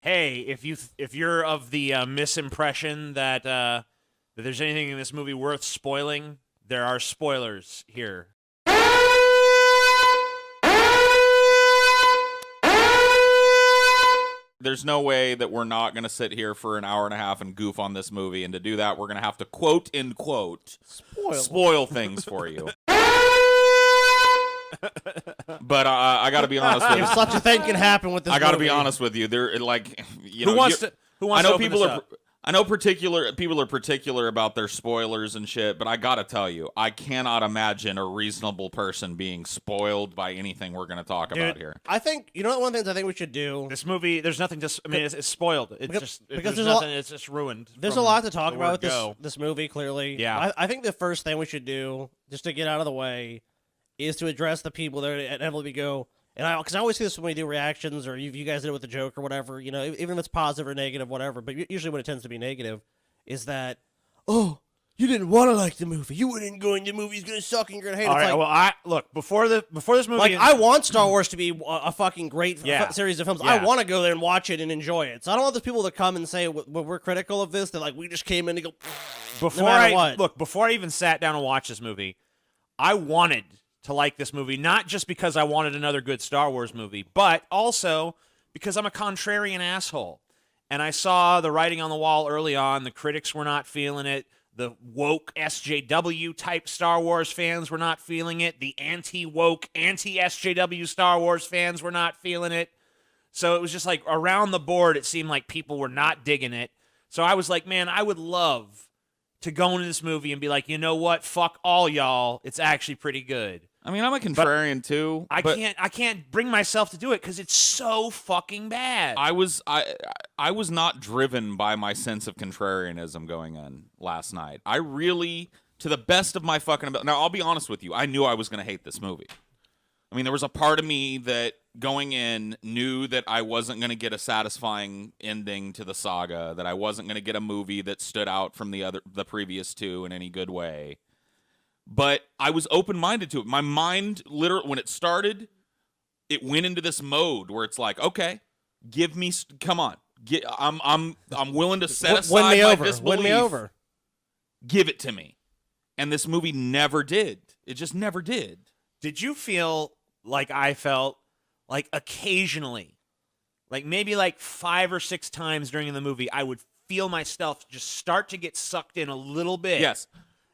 hey, if you're of the misimpression that there's anything in this movie worth spoiling, there are spoilers here. There's no way that we're not going to sit here for an hour and a half and goof on this movie, and to do that, we're going to have to quote in quote spoil things for you. But I got to be honest with you. If such a thing can happen with this, I got to movie. be honest with you. They're like, you know, Who wants to I know open people this are. up? I know people are particular about their spoilers and shit, but I gotta tell you, I cannot imagine a reasonable person being spoiled by anything we're gonna talk about here. I think one of the things I think we should do. This movie, there's nothing to. I mean, it's spoiled. It's because there's nothing. It's just ruined. There's a lot to talk about with this movie. Clearly, yeah. I think the first thing we should do, just to get out of the way, is to address the people that inevitably go. And because I always see this when we do reactions, or you guys did it with a joke or whatever. You know, even if it's positive or negative, whatever. But usually, when it tends to be negative, is that, oh, you didn't want to like the movie. You wouldn't go in the movie. It's gonna suck and you're gonna hate it. All right. Well, look before this movie. Like, I want Star Wars to be a fucking great series of films. Yeah. I want to go there and watch it and enjoy it. So I don't want those people to come and say when we're critical of this that like we just came in to go. Before I even sat down and watched this movie, I wanted to like this movie, not just because I wanted another good Star Wars movie, but also because I'm a contrarian asshole. And I saw the writing on the wall early on. The critics were not feeling it. The woke SJW type Star Wars fans were not feeling it. The anti-woke, anti-SJW Star Wars fans were not feeling it. So it was just like around the board, it seemed like people were not digging it. So I was like, man, I would love to go into this movie and be like, you know what? Fuck all y'all. It's actually pretty good. I mean, I'm a contrarian too. I can't bring myself to do it because it's so fucking bad. I was not driven by my sense of contrarianism going in last night. I really, to the best of my fucking ability. Now, I'll be honest with you. I knew I was going to hate this movie. I mean, there was a part of me that going in knew that I wasn't going to get a satisfying ending to the saga, that I wasn't going to get a movie that stood out from the previous two in any good way. But I was open-minded to it. My mind, literally, when it started, it went into this mode where it's like, okay, give me, come on, I'm willing to set aside my disbelief. Win me over. Give it to me. And this movie never did. It just never did. Did you feel like I felt like occasionally, like maybe like 5 or 6 times during the movie, I would feel myself just start to get sucked in a little bit? Yes.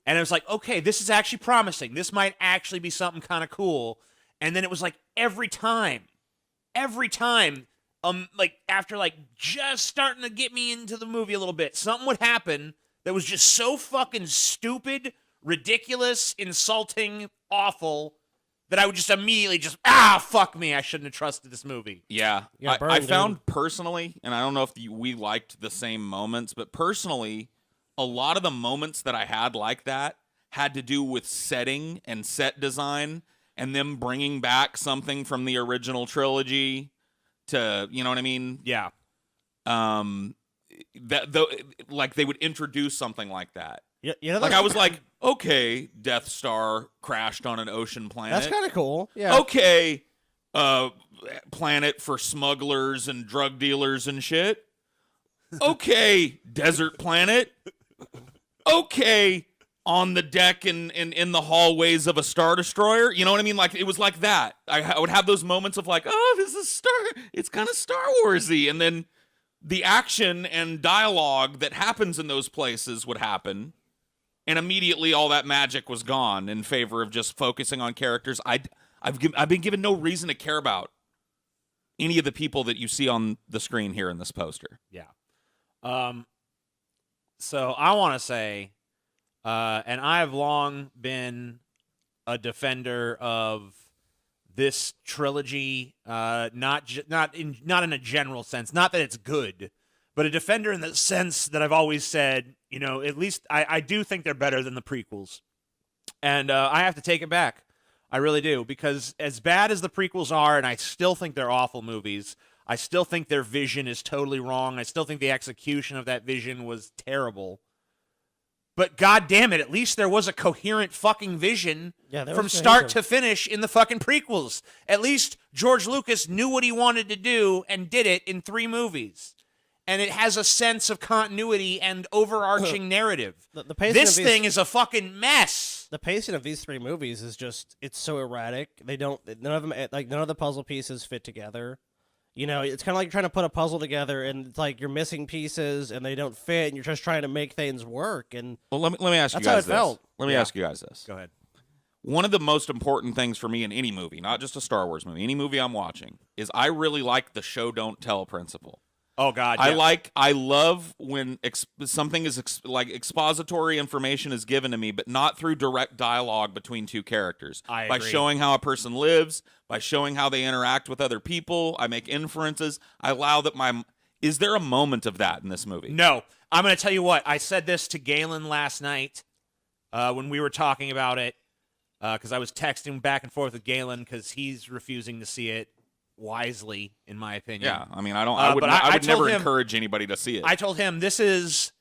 And it was like, okay, this is actually promising. This might actually be something kind of cool. And then it was like every time, like after like just starting to get me into the movie a little bit, something would happen that was just so fucking stupid, ridiculous, insulting, awful, that I would just immediately fuck me. I shouldn't have trusted this movie. Yeah. I found personally, and I don't know if we liked the same moments, but personally, a lot of the moments that I had like that had to do with setting and set design and them bringing back something from the original trilogy to, you know what I mean? Yeah. Like they would introduce something like that. Yeah, like I was like, okay, Death Star crashed on an ocean planet. That's kind of cool. Yeah. Okay, planet for smugglers and drug dealers and shit. Okay, desert planet. Okay, on the deck and in the hallways of a Star Destroyer. You know what I mean? Like, it was like that. I would have those moments of like, oh, this is it's kind of Star Wars-y. And then the action and dialogue that happens in those places would happen. And immediately all that magic was gone in favor of just focusing on characters. I've been given no reason to care about any of the people that you see on the screen here in this poster. Yeah. So I want to say, and I've long been a defender of this trilogy, not in a general sense, not that it's good, but a defender in the sense that I've always said, you know, at least I do think they're better than the prequels. And I have to take it back. I really do, because as bad as the prequels are, and I still think they're awful movies, I still think their vision is totally wrong. I still think the execution of that vision was terrible. But God damn it, at least there was a coherent fucking vision from start to finish in the fucking prequels. At least George Lucas knew what he wanted to do and did it in 3 movies. and it has a sense of continuity and overarching narrative. The pacing This of thing is a fucking mess. The pacing of these 3 movies is just, it's so erratic. None of the puzzle pieces fit together. You know, it's kind of like you're trying to put a puzzle together, and it's like you're missing pieces, and they don't fit, and you're just trying to make things work. And Well, let me ask you That's how guys it this. felt. Let me ask you guys this. Go ahead. One of the most important things for me in any movie, not just a Star Wars movie, any movie I'm watching, is I really like the show don't tell principle. Oh God, yeah. I love when something is like expository information is given to me, but not through direct dialogue between 2 characters. I by agree. showing how a person lives, by showing how they interact with other people, I make inferences. I allow that Is there a moment of that in this movie? No, I'm going to tell you what. I said this to Galen last night when we were talking about it, because I was texting back and forth with Galen because he's refusing to see it wisely, in my opinion. Yeah, I mean, I would told never him- encourage anybody to see it. I told him there's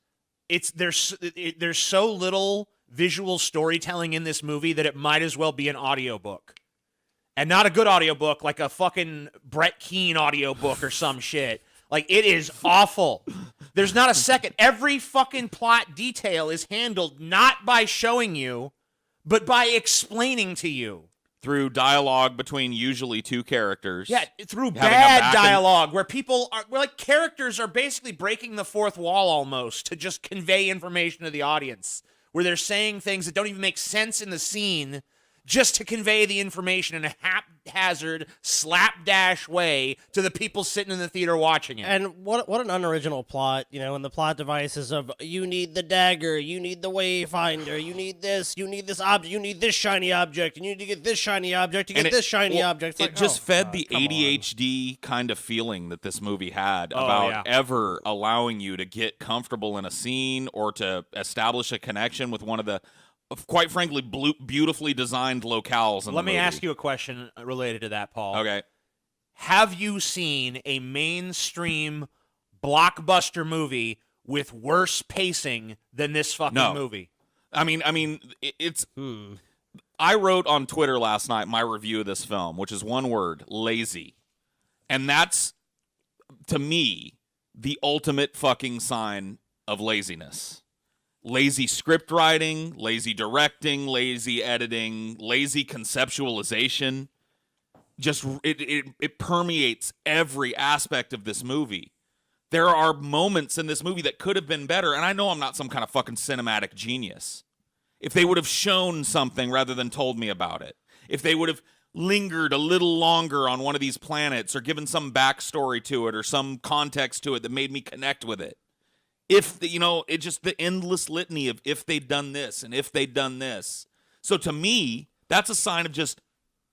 so little visual storytelling in this movie that it might as well be an audiobook. And not a good audiobook, like a fucking Brett Keane audiobook or some shit. Like, it is awful. There's not a second. Every fucking plot detail is handled not by showing you, but by explaining to you. Through dialogue between usually 2 characters. Yeah, through Having a bad back and- dialogue where characters are basically breaking the fourth wall almost to just convey information to the audience, where they're saying things that don't even make sense in the scene just to convey the information in a haphazard, slapdash way to the people sitting in the theater watching it. And what an unoriginal plot, you know, and the plot devices of you need the dagger, you need the wayfinder, you need this object, you need this shiny object, and you need to get this shiny object to get this shiny object. It's It like, just oh, fed God, the come on. ADHD kind of feeling that this movie had Oh, about yeah. ever allowing you to get comfortable in a scene or to establish a connection with one of the, quite frankly, beautifully designed locales in Let the me movie. ask you a question related to that, Paul. Okay. Have you seen a mainstream blockbuster movie with worse pacing than this fucking No. movie? I mean, it's. I wrote on Twitter last night my review of this film, which is one word: lazy, and that's, to me, the ultimate fucking sign of laziness. Lazy script writing, lazy directing, lazy editing, lazy conceptualization. Just it permeates every aspect of this movie. There are moments in this movie that could have been better, and I know I'm not some kind of fucking cinematic genius. If they would have shown something rather than told me about it, if they would have lingered a little longer on one of these planets or given some backstory to it or some context to it that made me connect with it. If, it's just the endless litany of if they'd done this and if they'd done this. So to me, that's a sign of just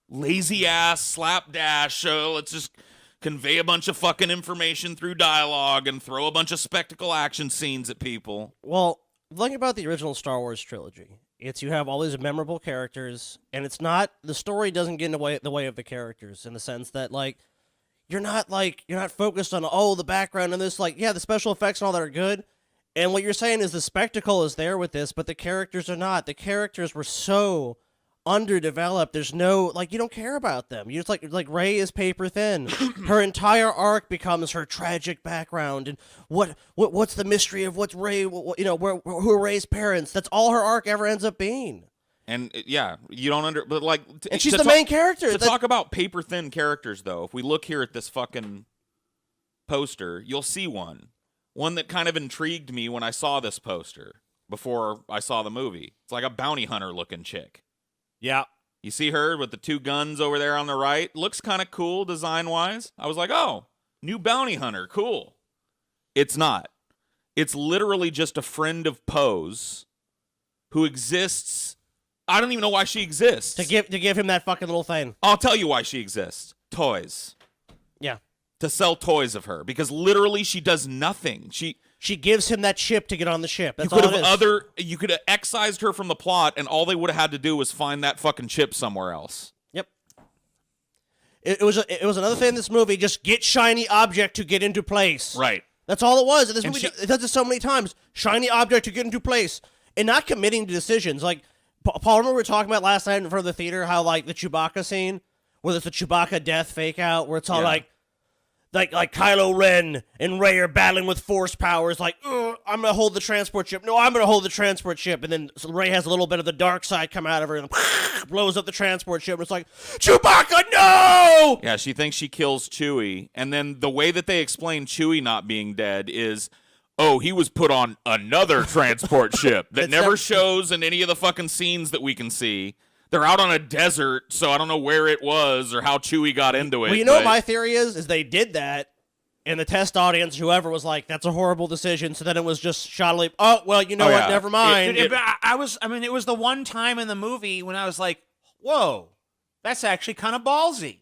lazy ass slapdash. Let's just convey a bunch of fucking information through dialogue and throw a bunch of spectacle action scenes at people. Well, the thing about the original Star Wars trilogy, it's you have all these memorable characters, and it's not, the story doesn't get in the way of the characters in the sense that, you're not focused on, the background and this, the special effects and all that are good. And what you're saying is the spectacle is there with this, but the characters are not. The characters were so underdeveloped. There's no, you don't care about them. You just like Rey is paper thin. Her entire arc becomes her tragic background and what's the mystery of what's Rey, who are Rey's parents. That's all her arc ever ends up being. And you don't but and she's the main character. To talk about paper thin characters, though, if we look here at this fucking poster, you'll see one that kind of intrigued me when I saw this poster before I saw the movie. It's like a bounty hunter looking chick. Yeah. You see her with the 2 guns over there on the right? Looks kind of cool design wise. I was like, oh, new bounty hunter, cool. It's not. It's literally just a friend of Poe's who exists. I don't even know why she exists. To give him that fucking little thing. I'll tell you why she exists. Toys. Yeah. To sell toys of her. Because literally she does nothing. She gives him that chip to get on the ship. That's you could all it is. You could have excised her from the plot, and all they would have had to do was find that fucking chip somewhere else. Yep. It was another thing in this movie. Just get shiny object to get into place. Right. That's all it was. And this And movie it does it so many times. Shiny object to get into place, and not committing to decisions. Like Paul, remember we were talking about last night in front of the theater how the Chewbacca scene, where there's the Chewbacca death fake out, where it's all Yeah. like Kylo Ren and Rey are battling with force powers. Like, I'm gonna hold the transport ship. No, I'm gonna hold the transport ship. And then Rey has a little bit of the dark side come out of her and blows up the transport ship. And it's like, Chewbacca, no! Yeah, she thinks she kills Chewie, and then the way that they explain Chewie not being dead is, oh, he was put on another transport ship that never shows in any of the fucking scenes that we can see. They're out on a desert, so I don't know where it was or how Chewie got into it. Well, you know what my theory is they did that, and the test audience, whoever, was like, that's a horrible decision, so then it was just shoddily, oh, well, you know what, never mind. It was the one time in the movie when I was like, whoa, that's actually kind of ballsy.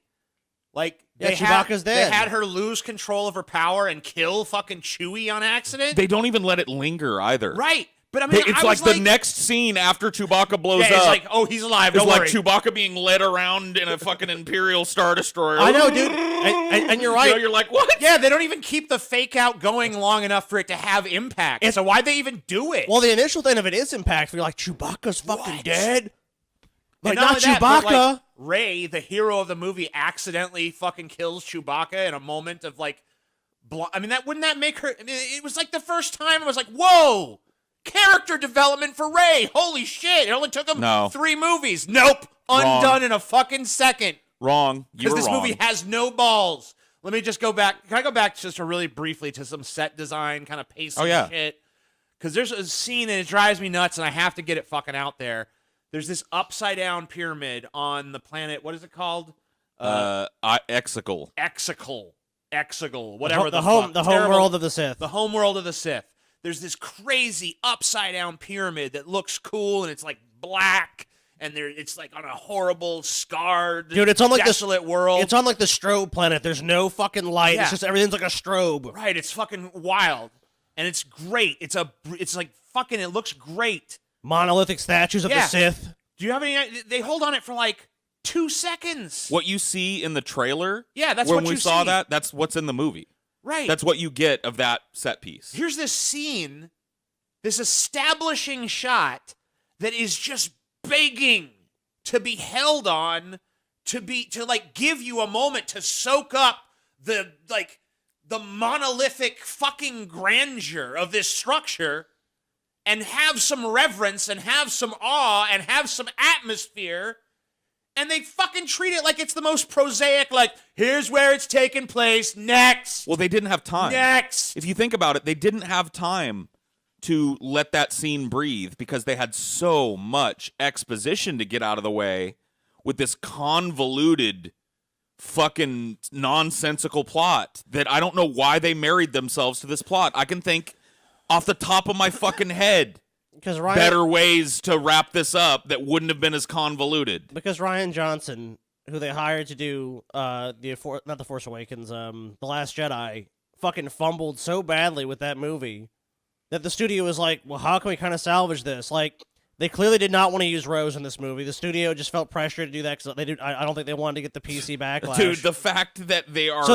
Like, Chewbacca's dead. They had her lose control of her power and kill fucking Chewie on accident. They don't even let it linger either. Right. But I mean, it's like the next scene after Chewbacca blows up. It's like, oh, he's alive. Don't worry. It's like Chewbacca being led around in a fucking Imperial Star Destroyer. I know, dude. And you're right. You're like, what? Yeah, they don't even keep the fake out going long enough for it to have impact. So why'd they even do it? Well, the initial thing of it is impactful. You're like, Chewbacca's fucking dead. Like, not Chewbacca. That, like, Rey, the hero of the movie, accidentally fucking kills Chewbacca in a moment of like, I mean, wouldn't that make her? I mean, it was like the first time I was like, whoa. Character development for Rey. Holy shit. It only took him 3 movies. Nope. Undone in a fucking second. Wrong. Because this movie has no balls. Let me just go back. Can I go back just really briefly to some set design kind of pacing shit? Because there's a scene and it drives me nuts and I have to get it fucking out there. There's this upside down pyramid on the planet. What is it called? Exegol. Exegol. Whatever the home world of the Sith. The home world of the Sith. There's this crazy upside-down pyramid that looks cool, and it's like black, and it's like on a horrible, scarred, dude, it's on like desolate world. It's on like the strobe planet. There's no fucking light. Yeah. It's just everything's like a strobe. Right. It's fucking wild, and it's great. It's like fucking. It looks great. Monolithic statues of the Sith. Do you have any? They hold on it for like 2 seconds. What you see in the trailer? Yeah, that's when what you see. we saw that. That's what's in the movie. Right. That's what you get of that set piece. Here's this scene, this establishing shot that is just begging to be held on, to like give you a moment to soak up the monolithic fucking grandeur of this structure and have some reverence and have some awe and have some atmosphere. And they fucking treat it like it's the most prosaic, like, here's where it's taking place, next. Well, they didn't have time. Next. If you think about it, they didn't have time to let that scene breathe because they had so much exposition to get out of the way with this convoluted fucking nonsensical plot that I don't know why they married themselves to this plot. I can think off the top of my fucking head. Because better ways to wrap this up that wouldn't have been as convoluted. Because Rian Johnson, who they hired to do not the Force Awakens, The Last Jedi, fucking fumbled so badly with that movie that the studio was like, well, how can we kind of salvage this? Like, they clearly did not want to use Rose in this movie. The studio just felt pressure to do that because I don't think they wanted to get the PC backlash. Dude, the fact that they are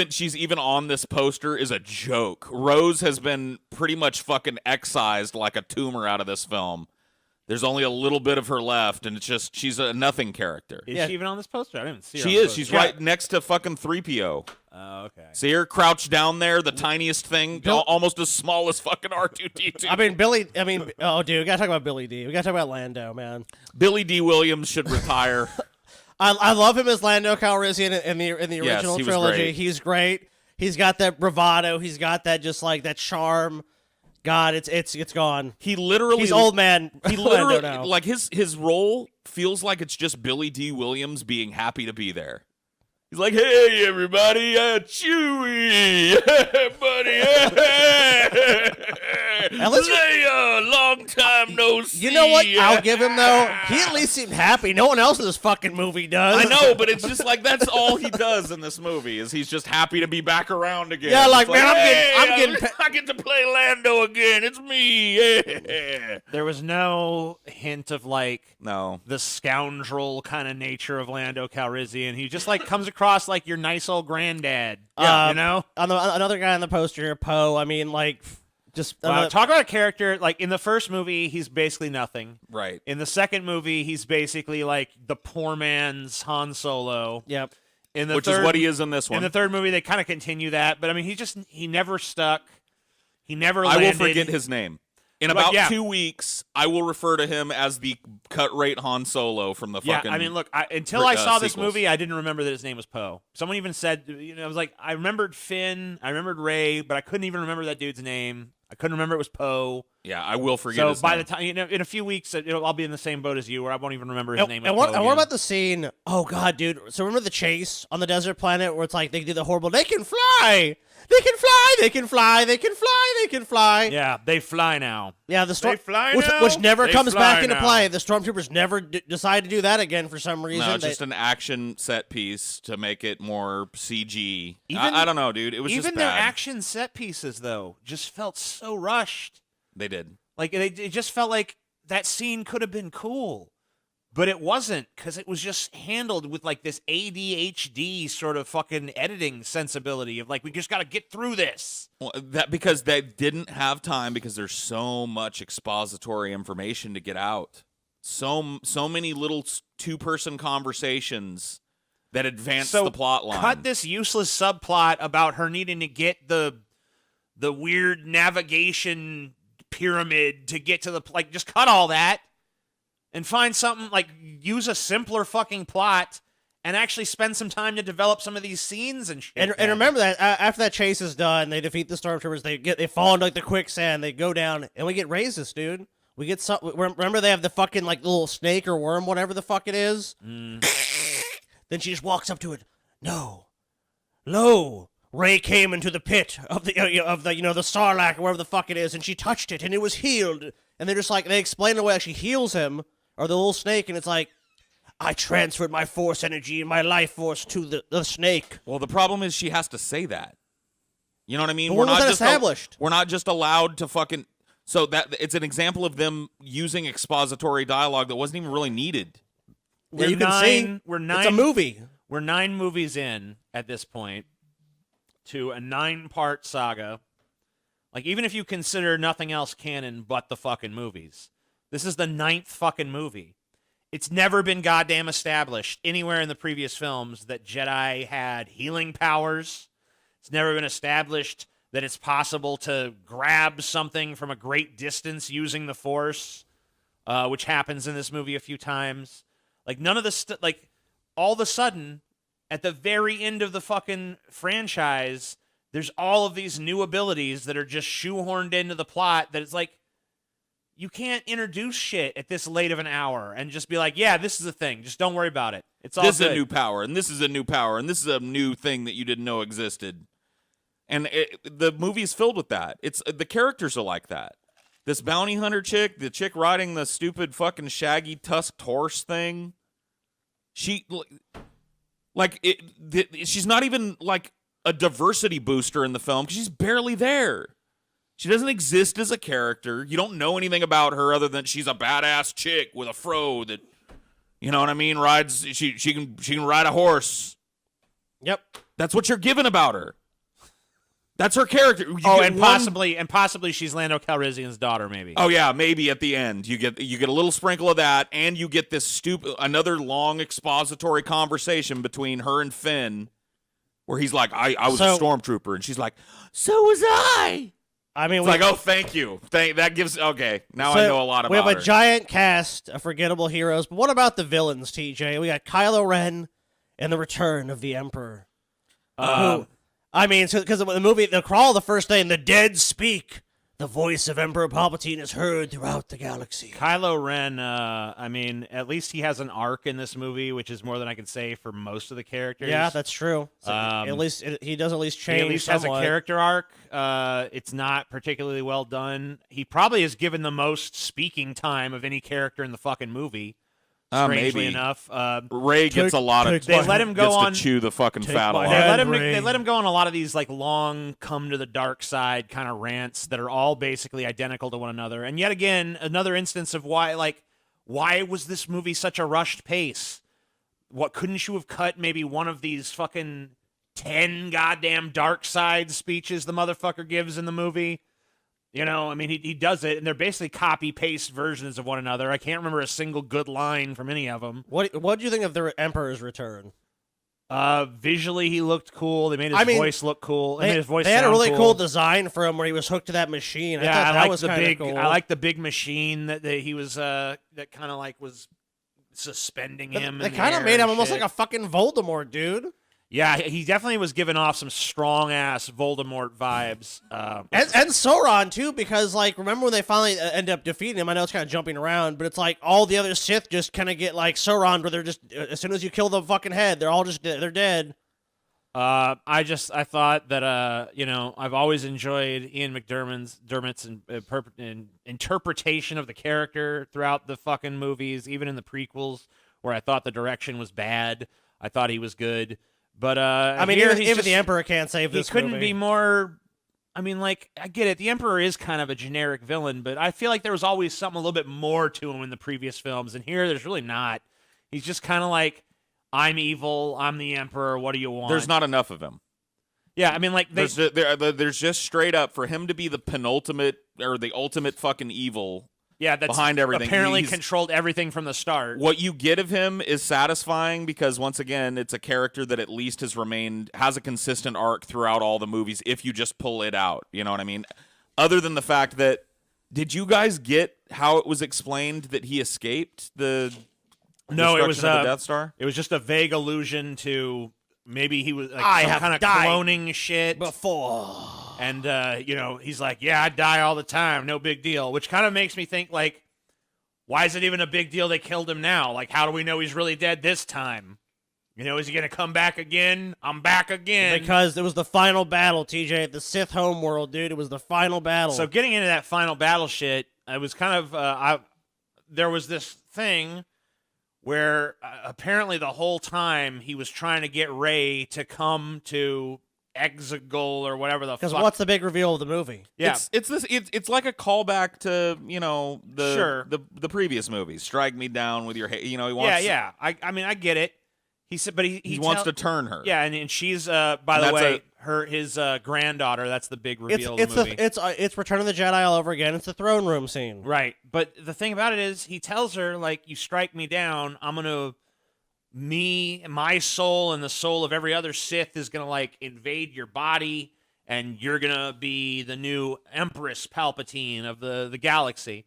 she's even on this poster is a joke. Rose has been pretty much fucking excised like a tumor out of this film. There's only a little bit of her left, and it's just she's a nothing character. Is she even on this poster? I didn't even see her. She is. She's right next to fucking 3PO. Oh, okay. See her crouched down there, the tiniest thing, almost as small as fucking R2-D2. Oh, dude, we gotta talk about Billy D. We gotta talk about Lando, man. Billy D. Williams should retire. I love him as Lando Calrissian in the original trilogy. He's great. He's got that bravado. He's got that just like that charm. God, it's gone. He's old man. He literally like his role feels like it's just Billy D. Williams being happy to be there. He's like, hey everybody, Chewie, buddy, Leia, long time no see. You know what? I'll give him though. He at least seemed happy. No one else in this fucking movie does. I know, but it's just like that's all he does in this movie is he's just happy to be back around again. Yeah, like man, I get to play Lando again. It's me. Yeah. There was no hint of like the scoundrel kind of nature of Lando Calrissian. He just like comes across like your nice old granddad. You know? Another guy on the poster, Poe. I mean, like, just talk about a character. Like in the first movie, he's basically nothing. Right. In the second movie, he's basically like the poor man's Han Solo. Yep. In the which third, is what he is in this one. In the third movie, they kind of continue that, but I mean, he never stuck. He never I landed. will forget his name. In But, about yeah. 2 weeks, I will refer to him as the cut rate Han Solo from the fucking. Yeah, I mean, look, until I saw this sequels. movie, I didn't remember that his name was Poe. Someone even said, I was like, I remembered Finn, I remembered Rey, but I couldn't even remember that dude's name. I couldn't remember it was Poe. Yeah, I will forget So his by name. the time, in a few weeks, I'll be in the same boat as you, where I won't even remember his name. And was what, Poe and what again. about the scene? Oh god, dude! So remember the chase on the desert planet where it's like they do the horrible. They can fly. They can fly. They can fly. They can fly. They can fly. Yeah, they fly now. Yeah, the storm, They fly which, now? which never They comes back fly into now. play. The stormtroopers never decide to do that again for some reason. No, They- just an action set piece to make it more CG. Even- I don't know, dude. It was Even just their bad. action set pieces, though, just felt so rushed. They did. Like it just felt like that scene could have been cool, but it wasn't because it was just handled with like this ADHD sort of fucking editing sensibility of like we just got to get through this. Well, that because they didn't have time because there's so much expository information to get out. So many little two-person conversations that advance So the plot line. cut this useless subplot about her needing to get the weird navigation pyramid to get to the just cut all that and find something like use a simpler fucking plot and actually spend some time to develop some of these scenes and shit. And remember that after that chase is done, they defeat the stormtroopers. They fall into like the quicksand. They go down, and we get raises, dude. We get some. Remember they have the fucking like little snake or worm, whatever the fuck it is. Then she just walks up to it. No, lo, Rey came into the pit of the the Sarlacc or wherever the fuck it is, and she touched it, and it was healed. And they're just like they explain the way she heals him or the little snake, and it's like I transferred my force energy and my life force to the snake. Well, the problem is she has to say that. You know what I mean? But when was that established? We're not just allowed to fucking. So that it's an example of them using expository dialogue that wasn't even really needed. Yeah, you can see it's a movie. We're 9 movies in at this point to a 9-part saga. Like, even if you consider nothing else canon but the fucking movies, this is the 9th fucking movie. It's never been goddamn established anywhere in the previous films that Jedi had healing powers. It's never been established that it's possible to grab something from a great distance using the Force, which happens in this movie a few times. Like, none of this, all of a sudden, at the very end of the fucking franchise, there's all of these new abilities that are just shoehorned into the plot that it's like, you can't introduce shit at this late of an hour and just be like, yeah, this is a thing. Just don't worry about it. It's all This good. is a new power, and this is a new power, and this is a new thing that you didn't know existed. And the movie is filled with that. It's the characters are like that. This bounty hunter chick, the chick riding the stupid fucking shaggy tusked horse thing. She's not even like a diversity booster in the film because she's barely there. She doesn't exist as a character. You don't know anything about her other than she's a badass chick with a fro that, you know what I mean, rides. She can ride a horse. Yep. That's what you're given about her. That's her character. And possibly she's Lando Calrissian's daughter, maybe. Oh yeah, maybe at the end you get a little sprinkle of that, and you get this another long expository conversation between her and Finn, where he's like, "I was a stormtrooper," and she's like, "So was I." I mean, It's like, oh, thank you. That gives okay. Now I know a lot about We have a her. giant cast of forgettable heroes, but what about the villains, TJ? We got Kylo Ren and the Return of the Emperor. Because the movie, the crawl the first day, and the dead speak. The voice of Emperor Palpatine is heard throughout the galaxy. Kylo Ren, at least he has an arc in this movie, which is more than I can say for most of the characters. Yeah, that's true. So at least he does at least change. He at least somewhat. has a character arc. It's not particularly well done. He probably is given the most speaking time of any character in the fucking movie. Strangely maybe. enough, Ray gets a lot of. they let him go gets on to chew the fucking fat my a They lot. hand. let him go on a lot of these like long come to the dark side kind of rants that are all basically identical to one another. And yet again, another instance of why was this movie such a rushed pace? What couldn't you have cut maybe one of these fucking 10 goddamn dark side speeches the motherfucker gives in the movie? You know, I mean, he does it, and they're basically copy-paste versions of one another. I can't remember a single good line from any of them. What do you think of the Emperor's Return? Visually, he looked cool. They made his voice look cool. They made his voice They had a really cool cool design for him where he was hooked to that machine. I Yeah, thought I that like was the kind of big. cool. I like the big machine that he was. That kind of like was suspending him. They kind of made him almost like a fucking Voldemort, dude. Yeah, he definitely was giving off some strong ass Voldemort vibes. And Sauron too, because like remember when they finally end up defeating him? I know it's kind of jumping around, but it's like all the other Sith just kind of get like Sauron, where they're just as soon as you kill the fucking head, they're all just they're dead. I thought that I've always enjoyed Ian McDermott's interpretation of the character throughout the fucking movies, even in the prequels, where I thought the direction was bad. I thought he was good. But I mean, even the Emperor can't save this. He couldn't movie. be more. I mean, like, I get it. The Emperor is kind of a generic villain, but I feel like there was always something a little bit more to him in the previous films, and here there's really not. He's just kind of like, I'm evil. I'm the Emperor. What do you want? There's not enough of him. Yeah, I mean, like there's just straight up for him to be the penultimate or the ultimate fucking evil. Yeah, that's behind everything. Apparently controlled everything from the start. What you get of him is satisfying because once again, it's a character that at least has a consistent arc throughout all the movies if you just pull it out. You know what I mean? Other than the fact that, did you guys get how it was explained that he escaped the it was the Death Star? It was just a vague allusion to maybe he was like some kind of cloning shit before. And, he's like, yeah, I die all the time. No big deal. Which kind of makes me think, like, why is it even a big deal they killed him now? Like, how do we know he's really dead this time? Is he going to come back again? I'm back again. Because it was the final battle, TJ, at the Sith homeworld, dude. It was the final battle. So getting into that final battle shit, it was kind of, there was this thing where apparently the whole time he was trying to get Rey to come to Exegol or whatever the fuck. Because what's the big reveal of the movie? Yeah, it's like a callback to the previous movies. Strike me down with your he wants I mean I get it. He said, but he wants to turn her. Yeah, and she's by the way his granddaughter. That's the big reveal of the movie. It's Return of the Jedi all over again. It's the throne room scene. Right, but the thing about it is he tells her like, you strike me down, I'm gonna. My soul and the soul of every other Sith is going to, like, invade your body, and you're going to be the new Empress Palpatine of the galaxy.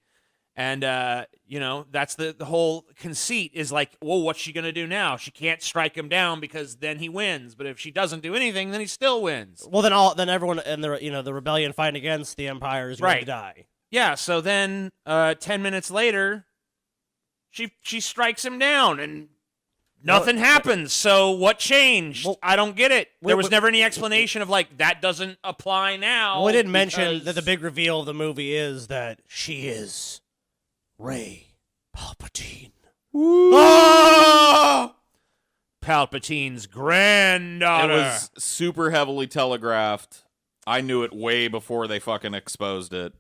And, that's the whole conceit is like, whoa, what's she going to do now? She can't strike him down because then he wins. But if she doesn't do anything, then he still wins. Well, then everyone in the rebellion fighting against the Empire is going to die. Yeah, so then 10 minutes later, she strikes him down, and nothing happens. So what changed? Well, I don't get it. There was never any explanation of like that doesn't apply now. Well, we didn't mention that the big reveal of the movie is that she is Rey Palpatine. Oh! Palpatine's granddaughter. It was super heavily telegraphed. I knew it way before they fucking exposed it.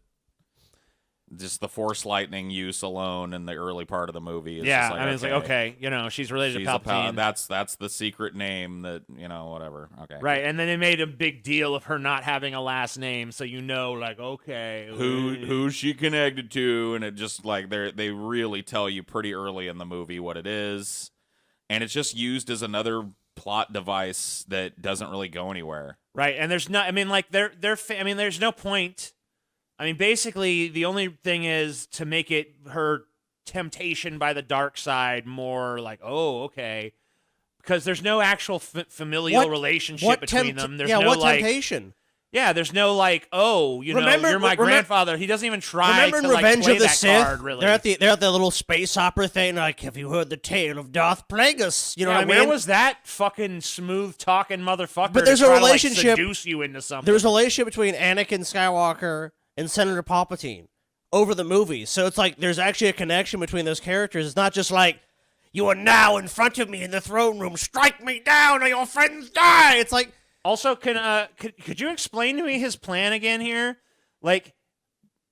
Just the Force lightning use alone in the early part of the movie. Is just like, I mean, it's like, okay, she's related to Palpatine. That's the secret name that, whatever. Okay. Right, and then they made a big deal of her not having a last name, so like, okay. Who's she connected to, and it just, like, they really tell you pretty early in the movie what it is, and it's just used as another plot device that doesn't really go anywhere. Right, and there's not, I mean, like, there's no point. I mean, basically, the only thing is to make it her temptation by the dark side more like, oh, okay. Because there's no actual familial relationship between them. There's no, what like, temptation? Yeah, there's no like, oh, you're my grandfather. He doesn't even try to Revenge play of the that Sith? card, really. They're at the little space opera thing, like, have you heard the tale of Darth Plagueis? You know what I mean? Where was that fucking smooth-talking motherfucker but there's to a try relationship, to, like, seduce you into something? There's a relationship between Anakin Skywalker and Senator Palpatine over the movie. So it's like there's actually a connection between those characters. It's not just like, you are now in front of me in the throne room, strike me down or your friends die. It's like... Also, could you explain to me his plan again here? Like,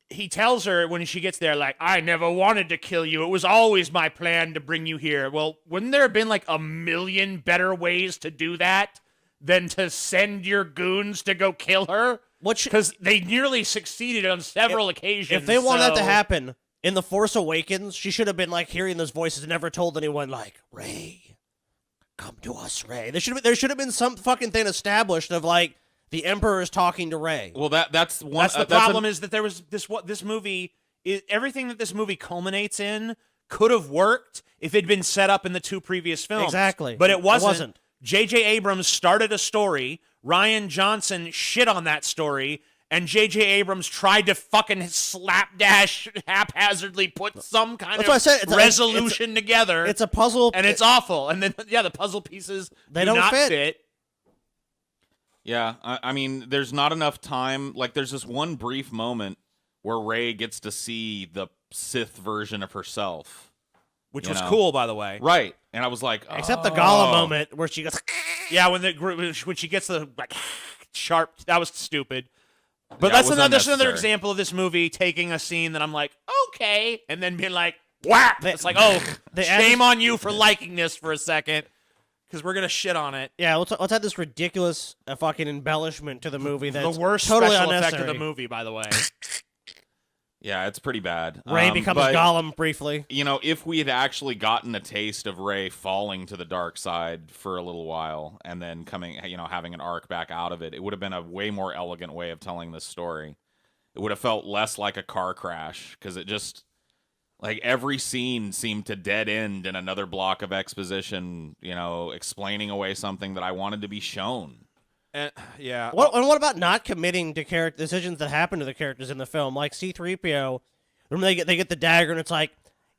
he tells her when she gets there, like, I never wanted to kill you. It was always my plan to bring you here. Well, wouldn't there have been like a million better ways to do that than to send your goons to go kill her? Because they nearly succeeded on several occasions. If they want that to happen in The Force Awakens, she should have been like hearing those voices and never told anyone, like, Rey, come to us, Rey. There should have been some fucking thing established of like the Emperor is talking to Rey. Well, that's one. That's the problem is that there was this movie. Everything that this movie culminates in could have worked if it'd been set up in the 2 previous films. Exactly. But it wasn't. It wasn't. J.J. Abrams started a story. Ryan Johnson shit on that story. And J.J. Abrams tried to fucking slapdash haphazardly put some kind That's what I said. of resolution together. It's a puzzle. And it's awful. And then, the puzzle pieces they do don't not fit. Yeah, I mean, there's not enough time. Like, there's this one brief moment where Rey gets to see the Sith version of herself. Which was cool, by the way. Right. And I was like, Except the Gollum moment where she goes... Yeah, when she gets the like sharp... That was stupid. But Yeah, that's another example of this movie taking a scene that I'm like, okay, and then being like, whap! It's like, oh, shame on you for liking this for a second, because we're going to shit on it. Yeah, let's add this ridiculous fucking embellishment to the movie that's the worst totally special unnecessary. effect of the movie, by the way. Yeah, it's pretty bad. Rey becomes but, Gollum briefly. You know, if we had actually gotten a taste of Rey falling to the dark side for a little while and then having an arc back out of it, it would have been a way more elegant way of telling this story. It would have felt less like a car crash because it just, like, every scene seemed to dead end in another block of exposition, explaining away something that I wanted to be shown. Yeah. What about not committing to character decisions that happen to the characters in the film? Like C-3PO, remember they get the dagger and it's like,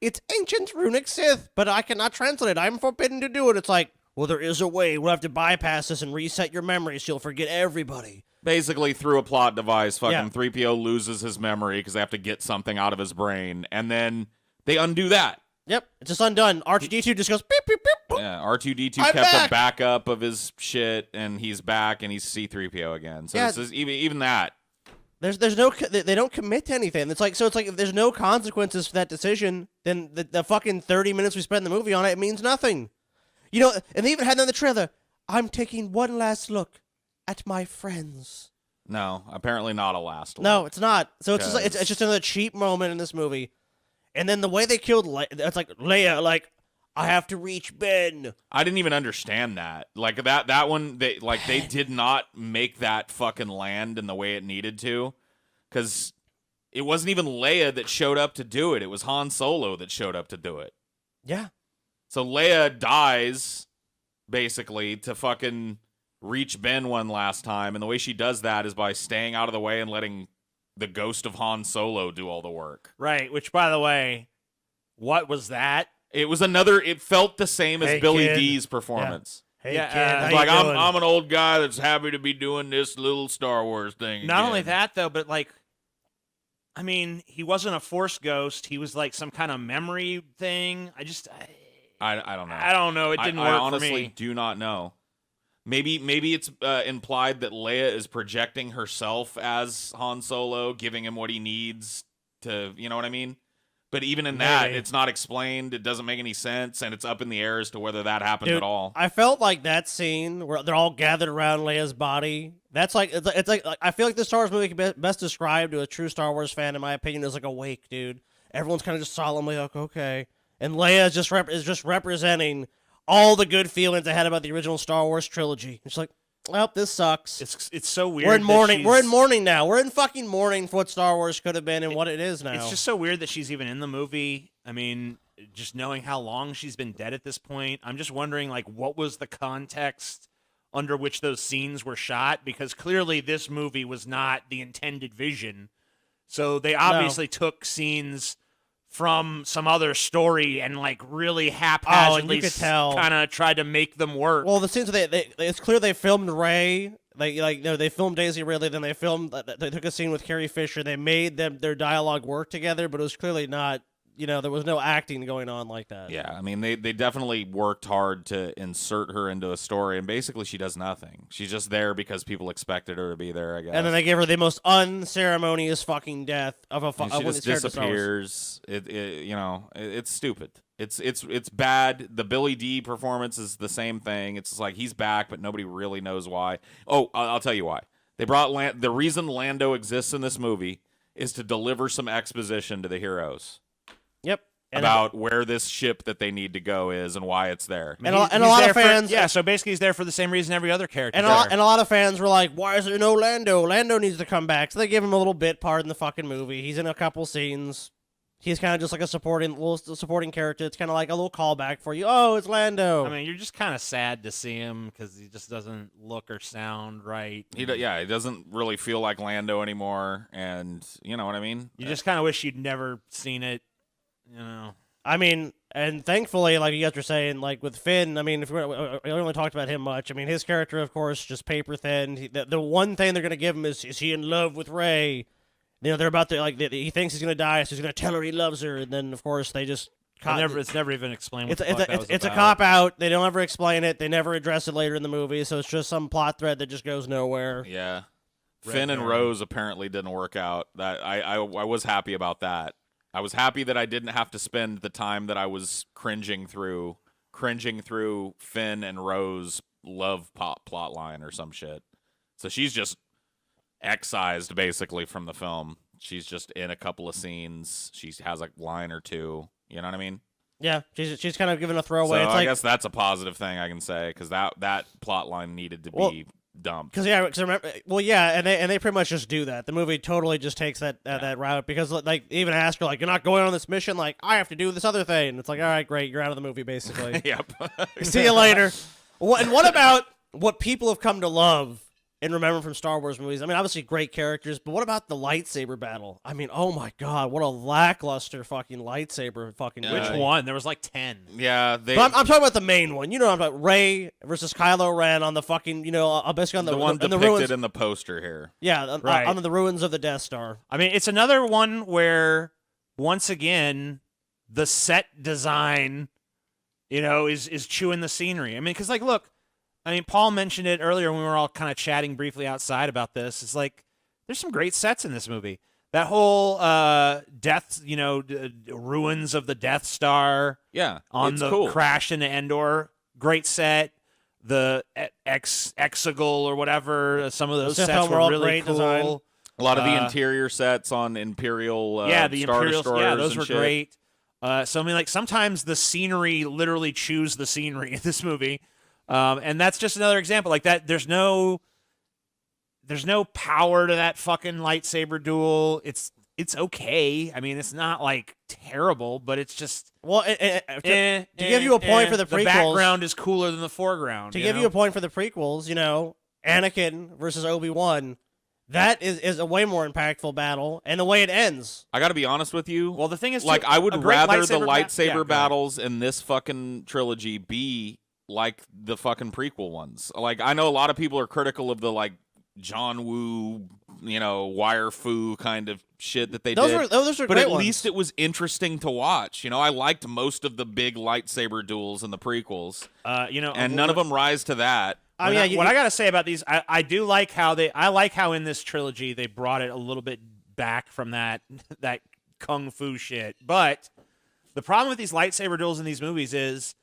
it's ancient runic Sith, but I cannot translate it. I'm forbidden to do it. It's like, well, there is a way. We'll have to bypass this and reset your memory so you'll forget everybody. Basically, through a plot device, fucking Yeah. 3PO loses his memory because they have to get something out of his brain, and then they undo that. Yep, it's just undone. R2-D2 just goes beep, beep, beep, boop. Yeah, R2-D2 I'm kept back. a backup of his shit, and he's back, and he's C-3PO again. So Yeah. this is even that. There's no they don't commit to anything. It's like if there's no consequences for that decision, then the fucking 30 minutes we spend in the movie on it means nothing. And they even had that in the trailer. I'm taking one last look at my friends. No, apparently not a last one. No, it's not. So it's just Because- it's just another cheap moment in this movie. And then the way they killed it's like Leia, like, I have to reach Ben. I didn't even understand that. Like that one, they did not make that fucking land in the way it needed to, because it wasn't even Leia that showed up to do it. It was Han Solo that showed up to do it. Yeah. So Leia dies, basically, to fucking reach Ben one last time, and the way she does that is by staying out of the way and letting the ghost of Han Solo do all the work. Right, which, by the way, what was that? It felt the same as Hey, Billy kid. D's performance. Hey, Yeah, kid, how It's you like, doing? I'm an old guy that's happy to be doing this little Star Wars thing Not again. only that, though, but, like, I mean, he wasn't a Force ghost. He was, like, some kind of memory thing. I don't know. I don't know. It didn't I work honestly for me. do not know. Maybe it's implied that Leia is projecting herself as Han Solo, giving him what he needs to, you know what I mean? But even in that, Maybe. it's not explained. It doesn't make any sense, and it's up in the air as to whether that happens Dude, at all. I felt like that scene where they're all gathered around Leia's body. That's like it's like I feel like this Star Wars movie can be best described to a true Star Wars fan, in my opinion, as like a wake, dude. Everyone's kind of just solemnly like, okay, and Leia is just representing all the good feelings I had about the original Star Wars trilogy. It's like, well, this sucks. It's so weird. We're in that mourning. she's- We're in mourning now. We're in fucking mourning for what Star Wars could have been and what it is now. It's just so weird that she's even in the movie. I mean, just knowing how long she's been dead at this point, I'm just wondering, like, what was the context under which those scenes were shot? Because clearly this movie was not the intended vision. So they obviously took scenes from some other story and, like, really haphazardly could tell. kind of tried to make them work. Well, the scenes it's clear they filmed Rey. They filmed Daisy Ridley, then they took a scene with Carrie Fisher. They made their dialogue work together, but it was clearly not. There was no acting going on like that. Yeah, I mean, they definitely worked hard to insert her into a story, and basically she does nothing. She's just there because people expected her to be there, I guess. And then they gave her the most unceremonious fucking death of a And she just disappears. It's stupid. It's bad. The Billy D performance is the same thing. It's just like he's back, but nobody really knows why. Oh, I'll tell you why. They brought the reason Lando exists in this movie is to deliver some exposition to the heroes. Yep. about where this ship that they need to go is and why it's there. And a lot of fans, so basically he's there for the same reason every other character. And a lot of fans were like, "Why is there no Lando? Lando needs to come back." So they give him a little bit part in the fucking movie. He's in a couple scenes. He's kind of just like a supporting character. It's kind of like a little callback for you. Oh, it's Lando. I mean, you're just kind of sad to see him because he just doesn't look or sound right. He doesn't really feel like Lando anymore, and you know what I mean? You just kind of wish you'd never seen it, you know. I mean, and thankfully, like you guys were saying, like with Finn, I mean, if we only talked about him much. I mean, his character, of course, just paper thin. The one thing they're going to give him is he in love with Rey? You know, they're about to, like, he thinks he's going to die, so he's going to tell her he loves her, and then, of course, they just... It's never even explained what it's a cop-out. They don't ever explain it. They never address it later in the movie, so it's just some plot thread that just goes nowhere. Yeah. Finn and Rose apparently didn't work out. That I was happy about that. I was happy that I didn't have to spend the time that I was cringing through Finn and Rose love plot line or some shit. So she's just excised basically from the film. She's just in a couple of scenes. She has a line or two. You know what I mean? Yeah, she's kind of given a throwaway. So it's I guess that's a positive thing I can say because that plot line needed to be dumped. Because remember, and they pretty much just do that. The movie totally just takes that route because like even ask her like, you're not going on this mission. Like, I have to do this other thing. And it's like, all right, great, you're out of the movie basically. Yep. See you later. And what about what people have come to love and remember from Star Wars movies? I mean, obviously great characters, but what about the lightsaber battle? I mean, oh my god, what a lackluster fucking lightsaber fucking. Which one? There was like 10. Yeah, but I'm talking about the main one. You know, I'm talking about Rey versus Kylo Ren on the fucking, basically on the one the depicted ruins. in the poster here. Yeah, right. On the ruins of the Death Star. I mean, it's another one where once again the set design, is chewing the scenery. I mean, because look. I mean, Paul mentioned it earlier when we were all kind of chatting briefly outside about this. It's like, there's some great sets in this movie. That whole ruins of the Death Star. Yeah, on it's the cool. crash into Endor. Great set. The Exegol or whatever. Some of those sets were really cool. Design. A lot of the interior sets on Imperial the Star Imperial, Destroyers those and were shit. great. So, I mean, sometimes the scenery literally chews the scenery in this movie. And that's just another example like that. There's no power to that fucking lightsaber duel. It's okay. I mean, it's not like terrible, but it's just to give you a point for the prequels. The background is cooler than the foreground. To give you a point for the prequels, Anakin versus Obi-Wan. That is a way more impactful battle, and the way it ends. I got to be honest with you. Well, the thing is, I would rather the lightsaber battles battles in this fucking trilogy be like the fucking prequel ones. Like, I know a lot of people are critical of the John Woo, wire fu kind of shit that they did. Those are but great at ones. least it was interesting to watch. I liked most of the big lightsaber duels in the prequels. And none of them rise to that. What I gotta say about these, I do like how in this trilogy they brought it a little bit back from that kung fu shit. But the problem with these lightsaber duels in these movies is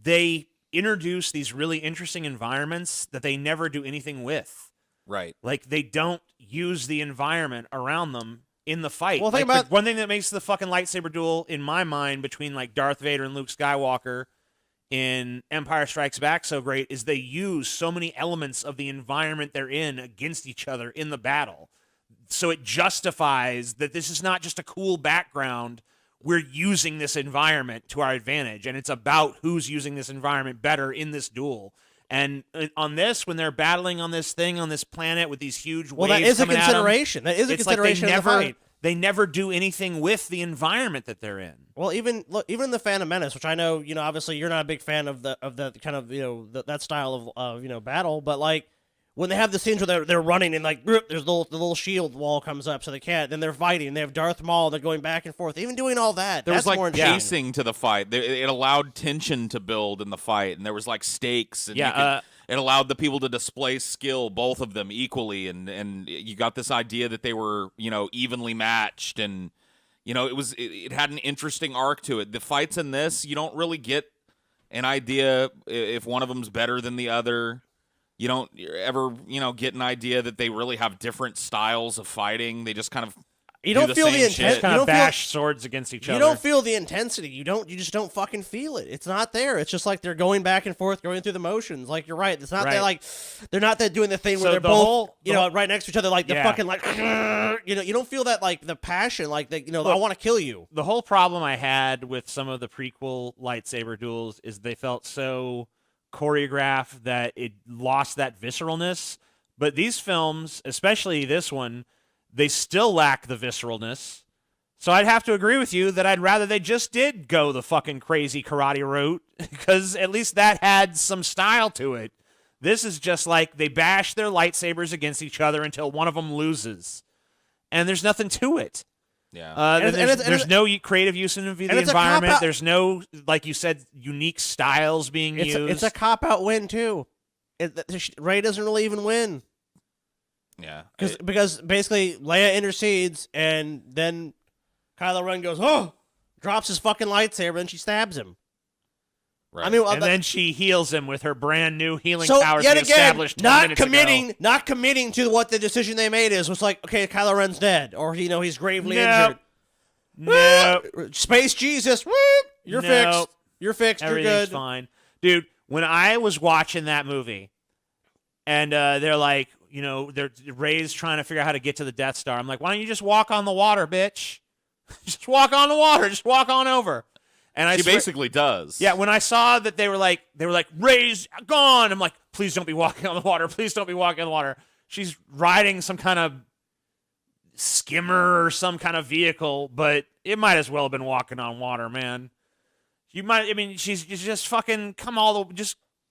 they introduce these really interesting environments that they never do anything with. Right. Like, they don't use the environment around them in the fight. Well, one thing that makes the fucking lightsaber duel, in my mind, between Darth Vader and Luke Skywalker in Empire Strikes Back so great is they use so many elements of the environment they're in against each other in the battle. So it justifies that this is not just a cool background. We're using this environment to our advantage, and it's about who's using this environment better in this duel. And on this, when they're battling on this thing, on this planet with these huge waves that is a coming consideration. That is a consideration of the fight. They never do anything with the environment that they're in. Well, even the Phantom Menace, which I know, obviously you're not a big fan of the kind of that style of battle, but when they have the scenes where they're running and there's the little shield wall comes up so they can't, then they're fighting. They have Darth Maul. They're going back and forth. Even doing all that, there that's was more interesting. pacing to the fight. It allowed tension to build in the fight, and there was stakes. And it allowed the people to display skill, both of them equally, and you got this idea that they were evenly matched, and it had an interesting arc to it. The fights in this, you don't really get an idea if one of them's better than the other. You don't ever, get an idea that they really have different styles of fighting. They just kind of You don't feel the same intent. shit. Just kind You of don't feel. bash swords against each You other. don't feel the intensity. You just don't fucking feel it. It's not there. It's just like they're going back and forth, going through the motions. Like you're right. It's not that like they're not that doing the thing where So they're the both whole- right next to each other. Like they're Yeah. fucking like you don't feel that like the passion. Like I Look, want to kill you. The whole problem I had with some of the prequel lightsaber duels is they felt so choreographed that it lost that visceralness. But these films, especially this one, they still lack the visceralness. So I'd have to agree with you that I'd rather they just did go the fucking crazy karate route, because at least that had some style to it. This is just like they bash their lightsabers against each other until one of them loses. And there's nothing to it. Yeah. There's no creative use of the it's a environment. cop-out. There's no, like you said, unique styles being used. It's a cop out win too. Rey doesn't really even win Yeah. because basically Leia intercedes and then Kylo Ren goes drops his fucking lightsaber and she stabs him. Right. I mean, and then she heals him with her brand new healing so powers yet they again, established 10 not minutes ago. committing to what the decision they made is. It's like, okay, Kylo Ren's dead, or he's gravely Nope. injured. No, Space Jesus, you're No. fixed. You're fixed. You're everything's good. fine, dude. When I was watching that movie, and they're like, Rey's trying to figure out how to get to the Death Star. I'm like, why don't you just walk on the water, bitch? Just walk on the water. Just walk on over. And She basically does. Yeah, when I saw that they were like, Rey's gone. I'm like, please don't be walking on the water. Please don't be walking on the water. She's riding some kind of skimmer or some kind of vehicle, but it might as well have been walking on water, man. She's just fucking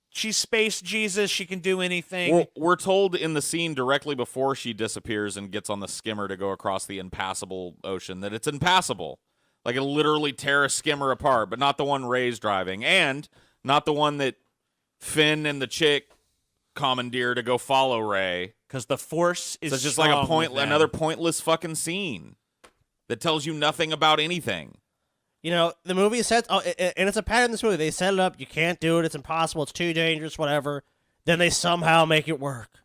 she's space Jesus. She can do anything. We're told in the scene directly before she disappears and gets on the skimmer to go across the impassable ocean that it's impassable. Like, it'll literally tear a skimmer apart, but not the one Rey's driving, and not the one that Finn and the chick commandeer to go follow Rey. Because the Force is So it's just like another point. pointless fucking scene that tells you nothing about anything. The movie sets, and it's a pattern in this movie. They set it up. You can't do it. It's impossible. It's too dangerous. Whatever. Then they somehow make it work.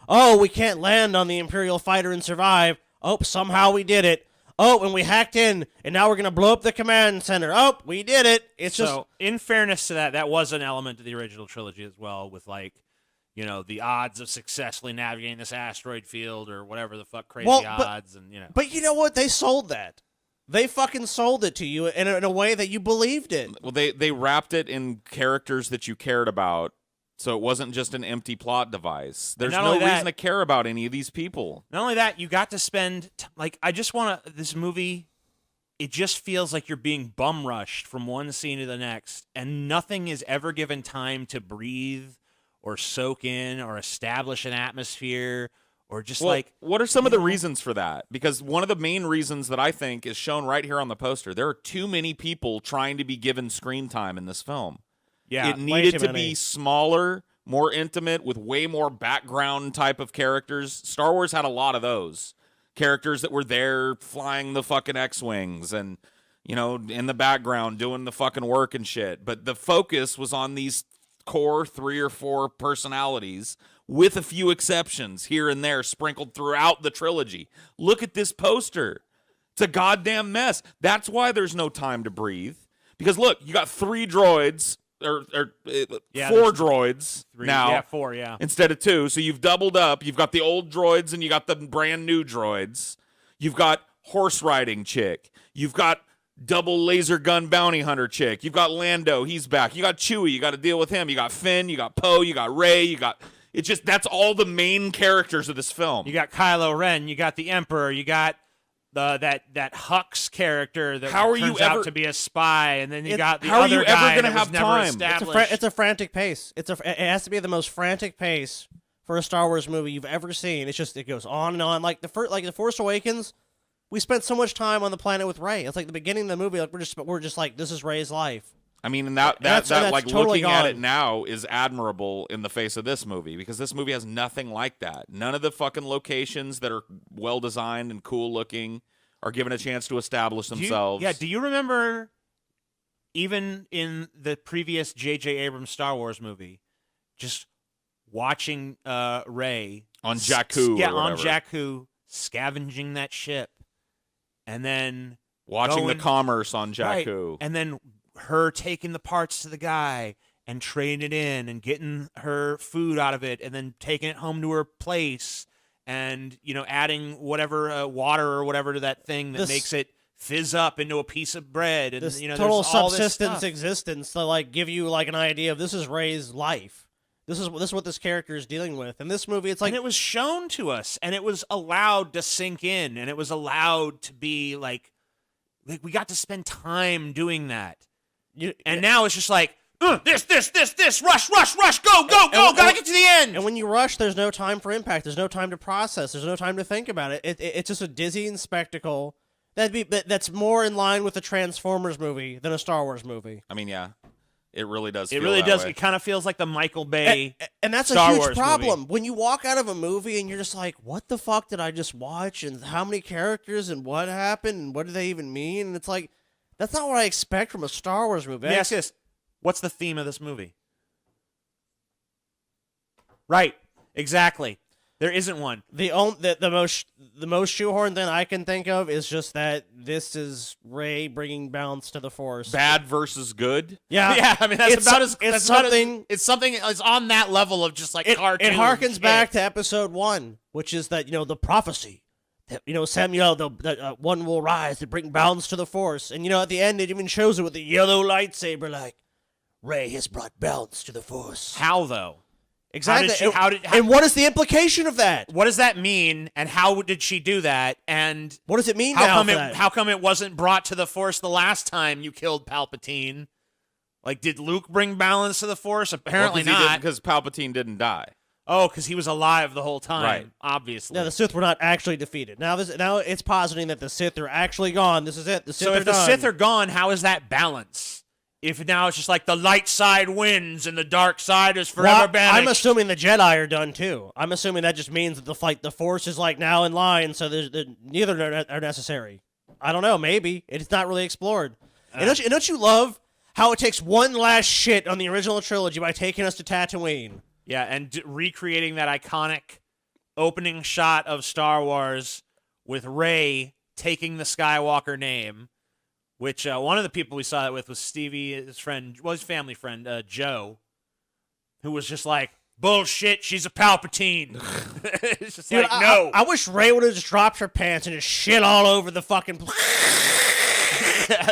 Oh, we can't land on the Imperial fighter and survive. Oh, somehow we did it. Oh, and we hacked in, and now we're going to blow up the command center. Oh, we did it. It's just... So, in fairness to that was an element of the original trilogy as well, with, the odds of successfully navigating this asteroid field or whatever the fuck crazy odds. But you know what? They sold that. They fucking sold it to you in a way that you believed it. Well, they wrapped it in characters that you cared about, so it wasn't just an empty plot device. There's no reason to care about any of these people. Not only that, you got to spend I just want to. This movie, it just feels like you're being bum rushed from one scene to the next, and nothing is ever given time to breathe or soak in or establish an atmosphere. Or just what are some of the reasons for that? Because one of the main reasons that I think is shown right here on the poster, there are too many people trying to be given screen time in this film. Yeah, it needed to be smaller, more intimate, with way more background type of characters. Star Wars had a lot of those characters that were there flying the fucking X-Wings and, in the background doing the fucking work and shit. But the focus was on these core 3 or 4 personalities, with a few exceptions here and there sprinkled throughout the trilogy. Look at this poster. It's a goddamn mess. That's why there's no time to breathe. Because look, you got 3 droids, or 4 droids now. Yeah, 4, yeah. Instead of 2. So you've doubled up. You've got the old droids and you got the brand new droids. You've got horse riding chick. You've got double laser gun bounty hunter chick. You've got Lando. He's back. You got Chewie. You got to deal with him. You got Finn. You got Poe. You got Rey. It's just, that's all the main characters of this film. You got Kylo Ren. You got the Emperor. You got that Hux character that turns out to be a spy, and then you got the other guy. How are you ever going to have time? It's a frantic pace. It has to be the most frantic pace for a Star Wars movie you've ever seen. It's just, it goes on and on. Like the Force Awakens, we spent so much time on the planet with Rey. It's like the beginning of the movie. Like we're just like, this is Rey's life. I mean, and that like totally looking gone. at it now is admirable in the face of this movie, because this movie has nothing like that. None of the fucking locations that are well designed and cool looking are given a chance to establish themselves. Do you remember, even in the previous J.J. Abrams Star Wars movie, just watching Rey on Jakku? on Jakku, scavenging that ship and then Watching the going- commerce on right, Jakku. and then her taking the parts to the guy and trading it in and getting her food out of it and then taking it home to her place and, adding whatever water or whatever to that thing that makes it fizz up into a piece of bread. And, This there's total all this subsistence stuff. existence to like give you like an idea of this is Rey's life. This is what this character is dealing with. In this movie, it's like and it was shown to us, and it was allowed to sink in, and it was allowed to be like we got to spend time doing that. And now it's just like, this, rush, go, gotta get to the end. And when you rush, there's no time for impact. There's no time to process. There's no time to think about it. It's just a dizzying spectacle that's more in line with a Transformers movie than a Star Wars movie. I mean, yeah, it really does. It feel really that does. way. It kind of feels like the Michael Bay. And that's Star a huge Wars problem. movie. When you walk out of a movie and you're just like, what the fuck did I just watch? And how many characters and what happened and what do they even mean? And it's like, that's not what I expect from a Star Wars movie. Yes, yes. What's the theme of this movie? Right. Exactly. There isn't one. The most shoehorned thing I can think of is just that this is Rey bringing balance to the Force. Bad versus good. Yeah, Yeah, I mean that's it's about as it's that's about as- something. it's something it's on that level of just like It cartoon. harkens shit. back to Episode 1, which is that the prophecy. That, Samuel, the one will rise to bring balance to the Force, and at the end it even shows it with the yellow lightsaber, like Rey has brought balance to the Force. How though? Exactly. How and what is the implication of that? what does that mean? And how did she do that? And What does it mean how now? come for it that? how come it wasn't brought to the Force the last time you killed Palpatine? Like, did Luke bring balance to the Force? Apparently not. Because Palpatine didn't die. Oh, because he was alive the whole time. Right. Obviously. No, the Sith were not actually defeated. Now it's positing that the Sith are actually gone. This is it. The Sith so are if the done. Sith are gone, how is that balance? If now it's just like the light side wins and the dark side is forever Well, banished. I'm assuming the Jedi are done too. I'm assuming that just means that the Force is like now in line, so neither are necessary. I don't know. Maybe it's not really explored. And don't you love how it takes one last shit on the original trilogy by taking us to Tatooine? Yeah, and recreating that iconic opening shot of Star Wars with Rey taking the Skywalker name, which one of the people we saw it with was Stevie, his family friend, Joe, who was just like, bullshit, she's a Palpatine. It's just Dude, like, no. I wish Rey would have just dropped her pants and just shit all over the fucking.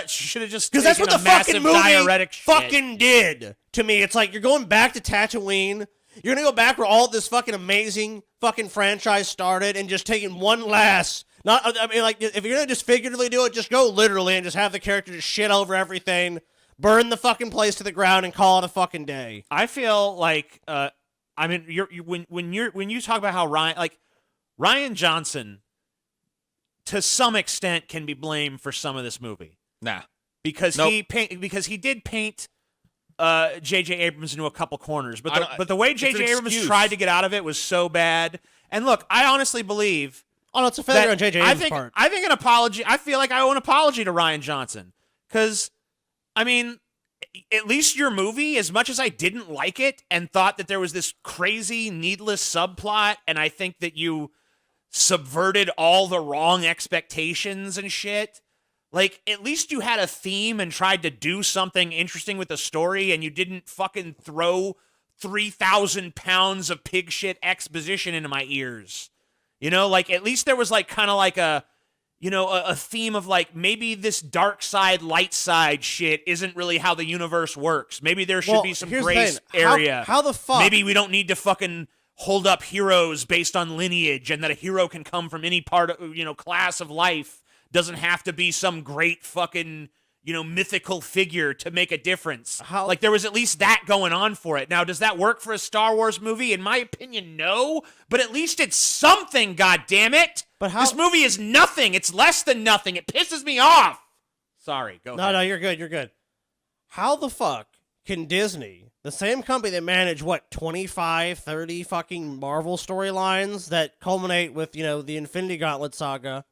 She should have just Because that's what taken the a fucking massive movie diuretic shit. fucking did to me. It's like you're going back to Tatooine. You're gonna go back where all this fucking amazing fucking franchise started, and just taking one last. If you're gonna just figuratively do it, just go literally and just have the character just shit over everything, burn the fucking place to the ground, and call it a fucking day. I feel like, when you talk about how Ryan Johnson, to some extent, can be blamed for some of this movie. Nah. Because Nope. he did paint J.J. Abrams into a couple corners, but the way it's an J.J. Abrams excuse. tried to get out of it was so bad. And look, I honestly believe Oh no, it's a failure that on J.J. Abrams' part. I think an apology. I feel like I owe an apology to Ryan Johnson because, I mean, at least your movie, as much as I didn't like it and thought that there was this crazy, needless subplot, and I think that you subverted all the wrong expectations and shit. Like, at least you had a theme and tried to do something interesting with the story, and you didn't fucking throw 3,000 pounds of pig shit exposition into my ears. Like, at least there was, like, kind of like a theme of, like, maybe this dark side, light side shit isn't really how the universe works. Maybe there should be some here's the grace thing. area. How the fuck? Maybe we don't need to fucking hold up heroes based on lineage, and that a hero can come from any part of, class of life. Doesn't have to be some great fucking, mythical figure to make a difference. Like, there was at least that going on for it. Now, does that work for a Star Wars movie? In my opinion, no. But at least it's something, goddammit. But how- This movie is nothing. It's less than nothing. It pisses me off. Sorry, go ahead. No, you're good. You're good. How the fuck can Disney, the same company that managed, 25, 30 fucking Marvel storylines that culminate with, the Infinity Gauntlet saga,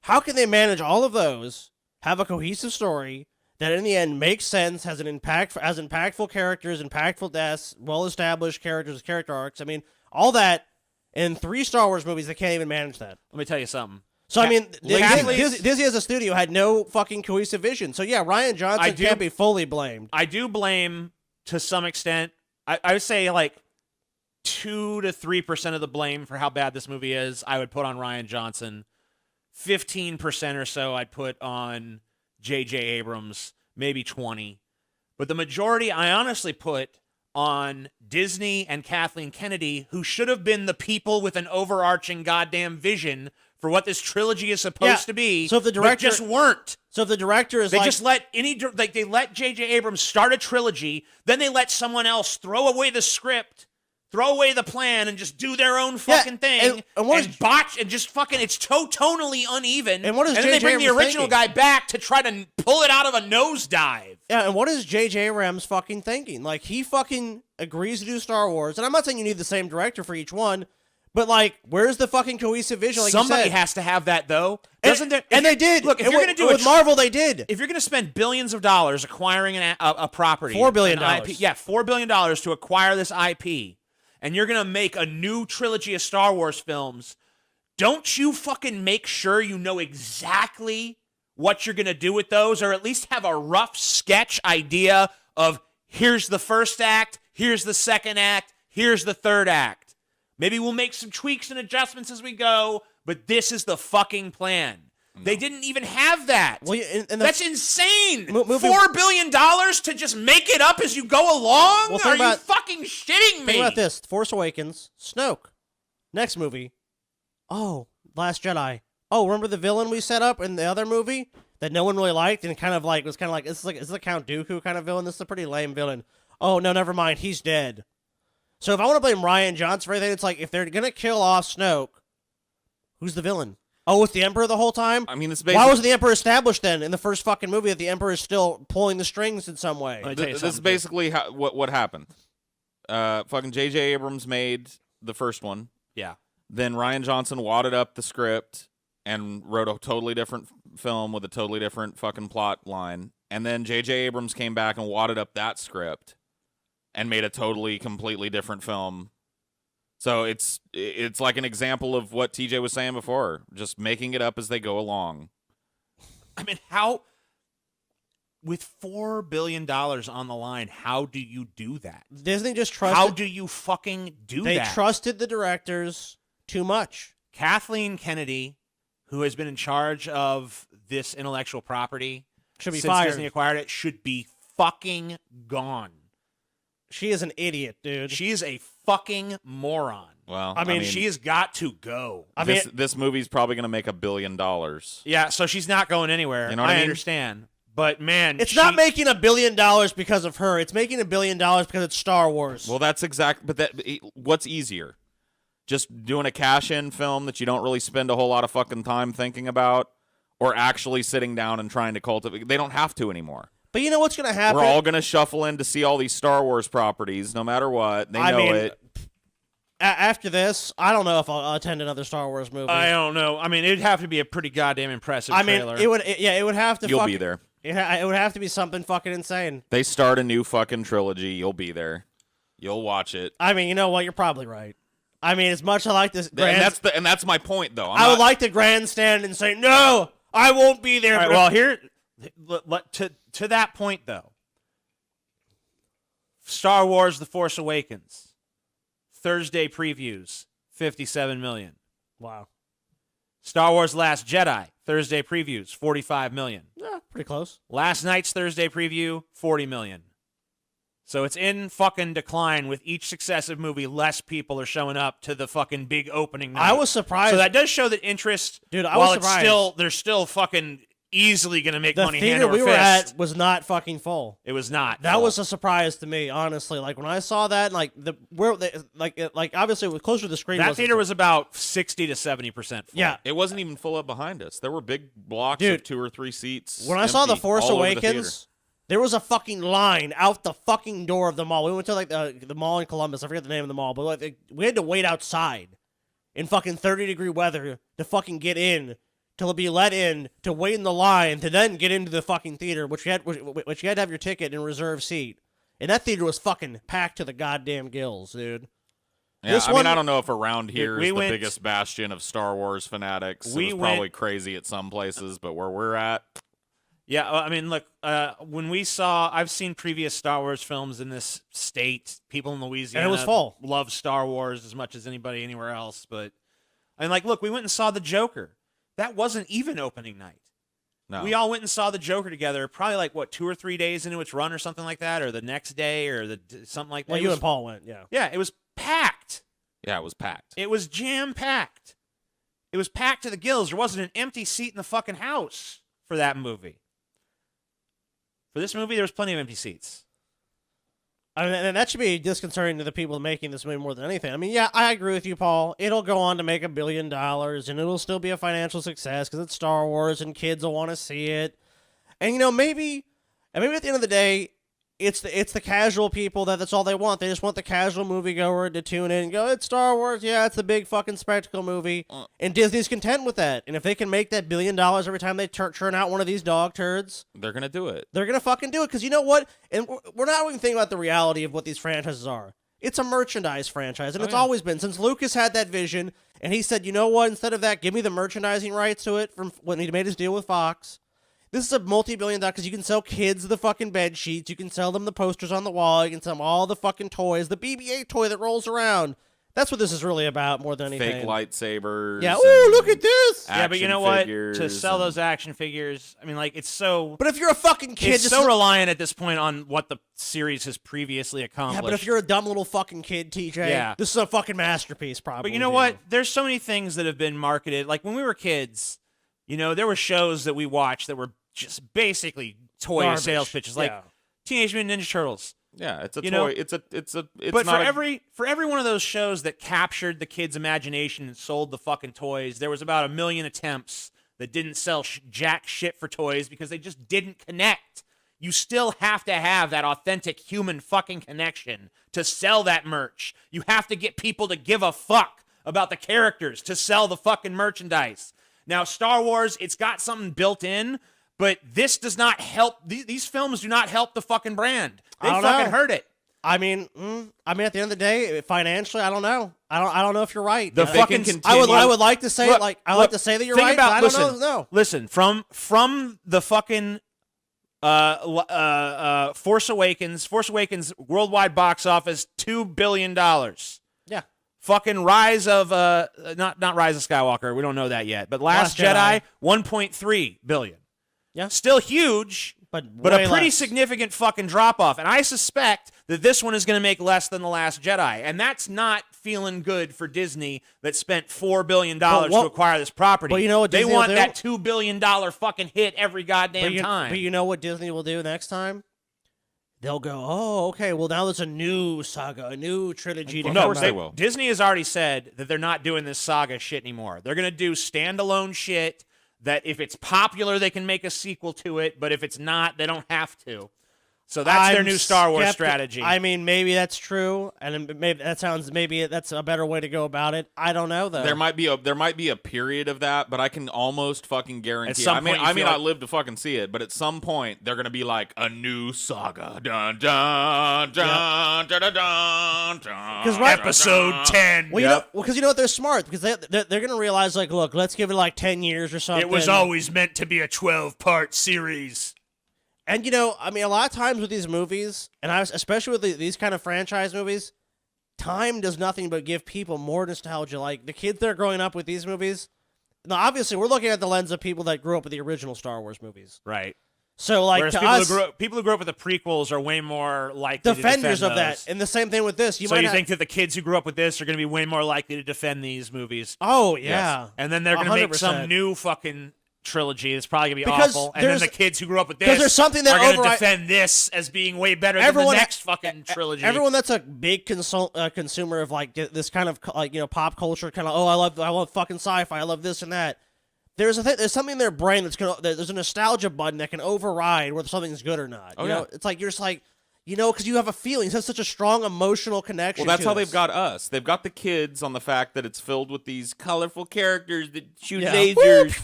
how can they manage all of those, have a cohesive story that in the end makes sense, has impactful characters, impactful deaths, well-established characters, character arcs? I mean, all that in 3 Star Wars movies, they can't even manage that. Let me tell you something. So, I mean, Catholic- Disney as a studio had no fucking cohesive vision. So, yeah, Ryan Johnson can't be fully blamed. I do blame, to some extent, I would say like 2 to 3% of the blame for how bad this movie is, I would put on Ryan Johnson. 15% or so I'd put on J.J. Abrams, maybe 20. But the majority I honestly put on Disney and Kathleen Kennedy, who should have been the people with an overarching goddamn vision for what this trilogy is supposed to be. So if the director but just weren't. So if the director is they just let they let J.J. Abrams start a trilogy, then they let someone else throw away the script, throw away the plan, and just do their own fucking thing and botch and just fucking it's tonally uneven. And what is and then they bring the Abrams original thinking? guy back to try to pull it out of a nosedive. Yeah, and what is J.J. Abrams fucking thinking? Like, he fucking agrees to do Star Wars, and I'm not saying you need the same director for each one, but, like, where's the fucking cohesive vision? Like Somebody you said? has to have that, though. And they did. Look, if and you're going to do with Marvel, they did. If you're going to spend billions of dollars acquiring a property, $4 billion. an IP, yeah, $4 billion to acquire this IP, and you're going to make a new trilogy of Star Wars films, don't you fucking make sure you know exactly what you're going to do with those, or at least have a rough sketch idea of here's the first act, here's the second act, here's the third act. Maybe we'll make some tweaks and adjustments as we go, but this is the fucking plan. No. They didn't even have that. Well, that's insane. $4 billion to just make it up as you go along? Well, Are you fucking shitting me? Think about this. Force Awakens, Snoke. Next movie. Oh, Last Jedi. Oh, remember the villain we set up in the other movie that no one really liked and was kind of like, is this a Count Dooku kind of villain? This is a pretty lame villain. Oh, no, never mind. He's dead. So if I want to blame Ryan Johnson for anything, it's like, if they're going to kill off Snoke, who's the villain? Oh, it's the Emperor the whole time? I mean, it's basically... Why wasn't the Emperor established then in the first fucking movie that the Emperor is still pulling the strings in some way? This is basically what happened. Fucking J.J. Abrams made the first one. Yeah. Then Ryan Johnson wadded up the script and wrote a totally different film with a totally different fucking plot line. And then J.J. Abrams came back and wadded up that script and made a completely different film. So it's like an example of what TJ was saying before, just making it up as they go along. I mean, with $4 billion on the line, how do you do that? Disney just trusted... How do you fucking do that? They trusted the directors too much. Kathleen Kennedy, who has been in charge of this intellectual property should be since fired. Disney acquired it, should be fucking gone. She is an idiot, dude. She is a fucking moron. Well, I mean, she has got to go. This movie's probably going to make $1 billion. Yeah, so she's not going anywhere. You know what I mean? Understand. But, man, it's not making $1 billion because of her. It's making $1 billion because it's Star Wars. Well, that's exact. But what's easier? Just doing a cash-in film that you don't really spend a whole lot of fucking time thinking about, or actually sitting down and trying to cultivate? They don't have to anymore. But you know what's going to happen? We're all going to shuffle in to see all these Star Wars properties, no matter what. They know it. After this, I don't know if I'll attend another Star Wars movie. I don't know. I mean, it'd have to be a pretty goddamn impressive trailer. It would have to. You'll be there. It would have to be something fucking insane. They start a new fucking trilogy. You'll be there. You'll watch it. I mean, you know what? You're probably right. I mean, as much as I like this, and that's my point, though. I would like to grandstand and say, no, I won't be there. All right, well, here, to that point, though, Star Wars: The Force Awakens, Thursday previews, 57 million. Wow. Star Wars: Last Jedi, Thursday previews, 45 million. Yeah, pretty close. Last night's Thursday preview, 40 million. So it's in fucking decline with each successive movie. Less people are showing up to the fucking big opening night. I was surprised. So that does show that interest. Dude, I was surprised. They're still fucking easily going to make money hand over fist. The theater we were at was not fucking full. It was not. That was a surprise to me, honestly. Like when I saw that, like obviously it was closer to the screen. That theater was about 60 to 70% full. Yeah, it wasn't even full up behind us. There were big blocks of 2 or 3 seats. When I saw The Force Awakens, there was a fucking line out the fucking door of the mall. We went to like the mall in Columbus. I forget the name of the mall, but we had to wait outside in fucking 30-degree weather to fucking get in, to be let in, to wait in the line, to then get into the fucking theater, which you had to have your ticket and reserve seat. And that theater was fucking packed to the goddamn gills, dude. Yeah, This I one- mean, I don't know if around here we is the went- biggest bastion of Star Wars fanatics. We It's went- probably crazy at some places, but where we're at, Yeah, I mean, look, when we saw, I've seen previous Star Wars films in this state. People in Louisiana And it was full. love Star Wars as much as anybody anywhere else. But, I mean, like, look, we went and saw The Joker. That wasn't even opening night. no. We all went and saw The Joker together, probably like, what, 2 or 3 days into its run or something like that, or the next day, or something like that. Well, It you was- and Paul went, yeah. Yeah, it was packed. Yeah, it was packed. It was jam-packed. It was packed to the gills. There wasn't an empty seat in the fucking house for that movie. For this movie, there was plenty of empty seats. I mean, and that should be disconcerting to the people making this movie more than anything. I mean, yeah, I agree with you, Paul. It'll go on to make $1 billion, and it'll still be a financial success because it's Star Wars, and kids will want to see it. And maybe at the end of the day, it's the casual people that's all they want. They just want the casual moviegoer to tune in and go, "It's Star Wars, yeah, it's the big fucking spectacle movie," and Disney's content with that. And if they can make that $1 billion every time they churn out one of these dog turds, They're gonna do it. they're gonna fucking do it. Because you know what? And we're not even thinking about the reality of what these franchises are. It's a merchandise franchise, and it's always been since Lucas had that vision, and he said, "You know what? Instead of that, give me the merchandising rights to it." From when he made his deal with Fox. This is a multi-billion-dollar because you can sell kids the fucking bed sheets, you can sell them the posters on the wall, you can sell them all the fucking toys, the BB-8 toy that rolls around. That's what this is really about more than anything. Fake lightsabers. Yeah. and Ooh, look at this. Yeah, but you action know what? figures To sell and- those action figures, I mean, like, it's so... But if you're a fucking kid, it's just so reliant at this point on what the series has previously accomplished. yeah. But if you're a dumb little fucking kid, TJ, Yeah. this is a fucking masterpiece, probably. But you know what? There's so many things that have been marketed. Like, when we were kids, there were shows that we watched that were just basically toy Garbage. sales pitches, like Yeah. Teenage Mutant Ninja Turtles. Yeah, it's a You toy. know, It's But not for every one of those shows that captured the kids' imagination and sold the fucking toys, there was about 1 million attempts that didn't sell jack shit for toys because they just didn't connect. You still have to have that authentic human fucking connection to sell that merch. You have to get people to give a fuck about the characters to sell the fucking merchandise. Now, Star Wars, it's got something built in, but this does not help. These films do not help the fucking brand. They I don't fucking know. hurt it. I mean, at the end of the day, financially, I don't know. I don't know if you're right. The I- fucking I would like to say Look, like I look, like to say that you're think right. about- but I don't listen, know. No. Listen, from the fucking Force Awakens worldwide box office $2 billion. Yeah. Fucking Rise of not Rise of Skywalker, we don't know that yet, but Last Jedi 1.3 billion. Yeah. Still huge, But a way pretty less. significant fucking drop off. And I suspect that this one is going to make less than The Last Jedi. And that's not feeling good for Disney that spent $4 billion But to acquire this property. but you know what they Disney will want do? that $2 billion fucking hit every goddamn time. But you know what Disney will do next time? They'll go, oh, okay, well, now there's a new saga, a new trilogy to Of come course out. they will. Disney has already said that they're not doing this saga shit anymore. They're going to do standalone shit that if it's popular, they can make a sequel to it, but if it's not, they don't have to. So that's their I'm new Star Wars skepti- strategy. I mean, maybe that's true, and maybe that's a better way to go about it. I don't know though. There might be a period of that, but I can almost fucking guarantee. some I point you may feel not like- live to fucking see it, but at some point they're gonna be like a new saga. Dun dun dun dun dun dun. 'Cause right- Episode 10. Well, because you know what, they're smart because they're going to realize like, look, let's give it like 10 years or something. It was always meant to be a 12-part series. And I mean, a lot of times with these movies, and especially with these kind of franchise movies, time does nothing but give people more nostalgia. Like the kids that are growing up with these movies. Now, obviously, we're looking at the lens of people that grew up with the original Star Wars movies. Right. So, like Whereas to people, us, people who grew up with the prequels are way more likely defenders to defend of that, those. and the same thing with this. So you think that the kids who grew up with this are going to be way more likely to defend these movies? Oh yeah, And then they're going to make 100%. some new fucking trilogy that's probably going to be Because awful. And then there's- the kids who grew up with this because there's something that are going to override- defend this as being way better than Everyone- the next fucking trilogy. Everyone that's a big consumer of like this kind of pop culture, kind of I love fucking sci-fi, I love this and that. There's something in their brain there's a nostalgia button that can override whether something's good or not. Oh, you know, yeah. it's like you're just like, because you have a feeling, you have such a strong emotional connection. Well, that's to how this. they've got us. They've got the kids on the fact that it's filled with these colorful characters that shoot Yeah. lasers.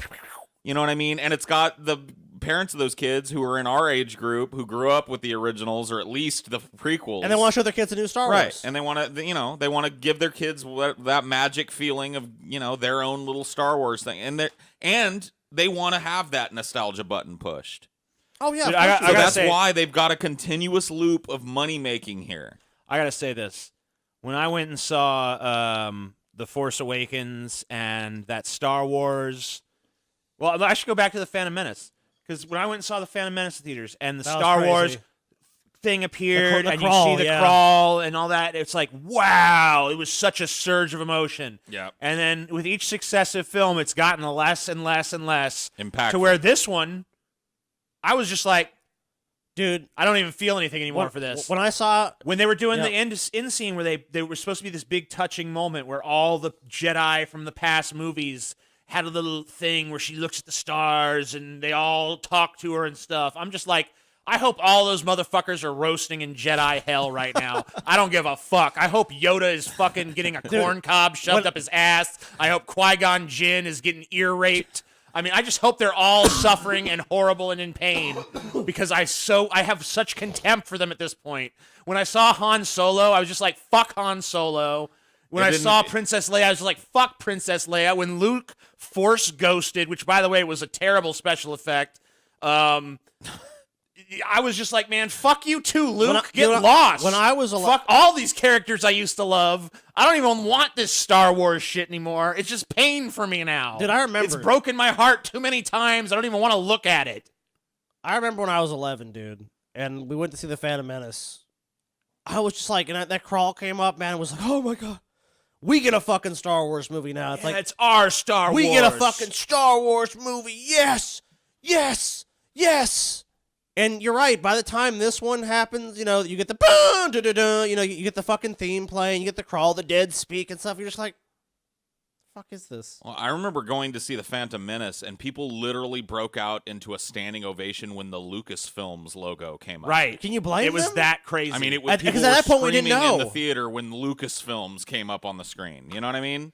You know what I mean? And it's got the parents of those kids who are in our age group who grew up with the originals or at least the prequels, And they want to show their kids a new Star Wars. right? And they want to, they want to give their kids that magic feeling of their own little Star Wars thing, and they want to have that nostalgia button pushed. Oh yeah, Dude, So that's say- why they've got a continuous loop of money making here. I gotta say this: when I went and saw The Force Awakens and that Star Wars, well, I should go back to the Phantom Menace, because when I went and saw the Phantom Menace in theaters and the That was Star crazy. Wars thing appeared The and crawl, you see the yeah. crawl and all that, it's like, wow, it was such a surge of emotion. Yeah. And then with each successive film, it's gotten less and less and less Impactful. to where this one, I was just like, dude. I don't even feel anything anymore for this. When I saw When they were doing Yeah. the end scene where they were supposed to be this big touching moment where all the Jedi from the past movies had a little thing where she looks at the stars and they all talk to her and stuff. I'm just like, I hope all those motherfuckers are roasting in Jedi hell right now. I don't give a fuck. I hope Yoda is fucking getting a corn cob shoved up his ass. I hope Qui-Gon Jinn is getting ear raped. I mean, I just hope they're all suffering and horrible and in pain because I have such contempt for them at this point. When I saw Han Solo, I was just like, fuck Han Solo. When I saw Princess Leia, I was like, fuck Princess Leia. When Luke force ghosted, which, by the way, was a terrible special effect, I was just like, man, fuck you too, Luke. Get lost. when I was fuck all these characters I used to love. I don't even want this Star Wars shit anymore. It's just pain for me now. Dude, I remember. It's broken my heart too many times. I don't even want to look at it. I remember when I was 11, dude, and we went to see the Phantom Menace. I was just like, and that crawl came up, man. It was like, oh my god, we get a fucking Star Wars movie now. It's like It's our Star Wars. we get a fucking Star Wars movie. Yes, yes, yes. And you're right. By the time this one happens, you get the boom, da da da. You get the fucking theme playing. You get the crawl, the dead speak and stuff. You're just like, the fuck is this? Well, I remember going to see the Phantom Menace, and people literally broke out into a standing ovation when the Lucasfilms logo came up. Right. Can you blame It was them? that crazy. I mean, it was At- people because at were that point we didn't screaming in know. the theater when Lucasfilms came up on the screen. You know what I mean?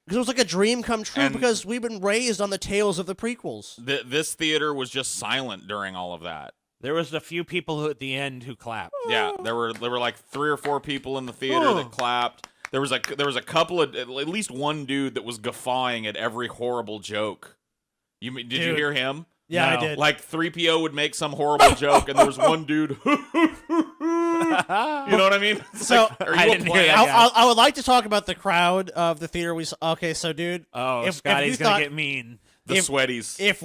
Because it was like a dream come true. And- because we've been raised on the tales of the prequels. This theater was just silent during all of that. There was a few people who at the end who clapped. Yeah, there were like 3 or 4 people in the theater that clapped. There was a couple of, at least one dude that was guffawing at every horrible joke. Did you Dude. hear him? Yeah, I No. did. Like 3PO would make some horrible joke, and there was one dude. You know what I mean? It's So, like, are I you a didn't hear plant? that guy. I would like to talk about the crowd of the theater we saw. Okay, so dude, Oh, if Scotty's you going thought- to get mean. The sweaties. if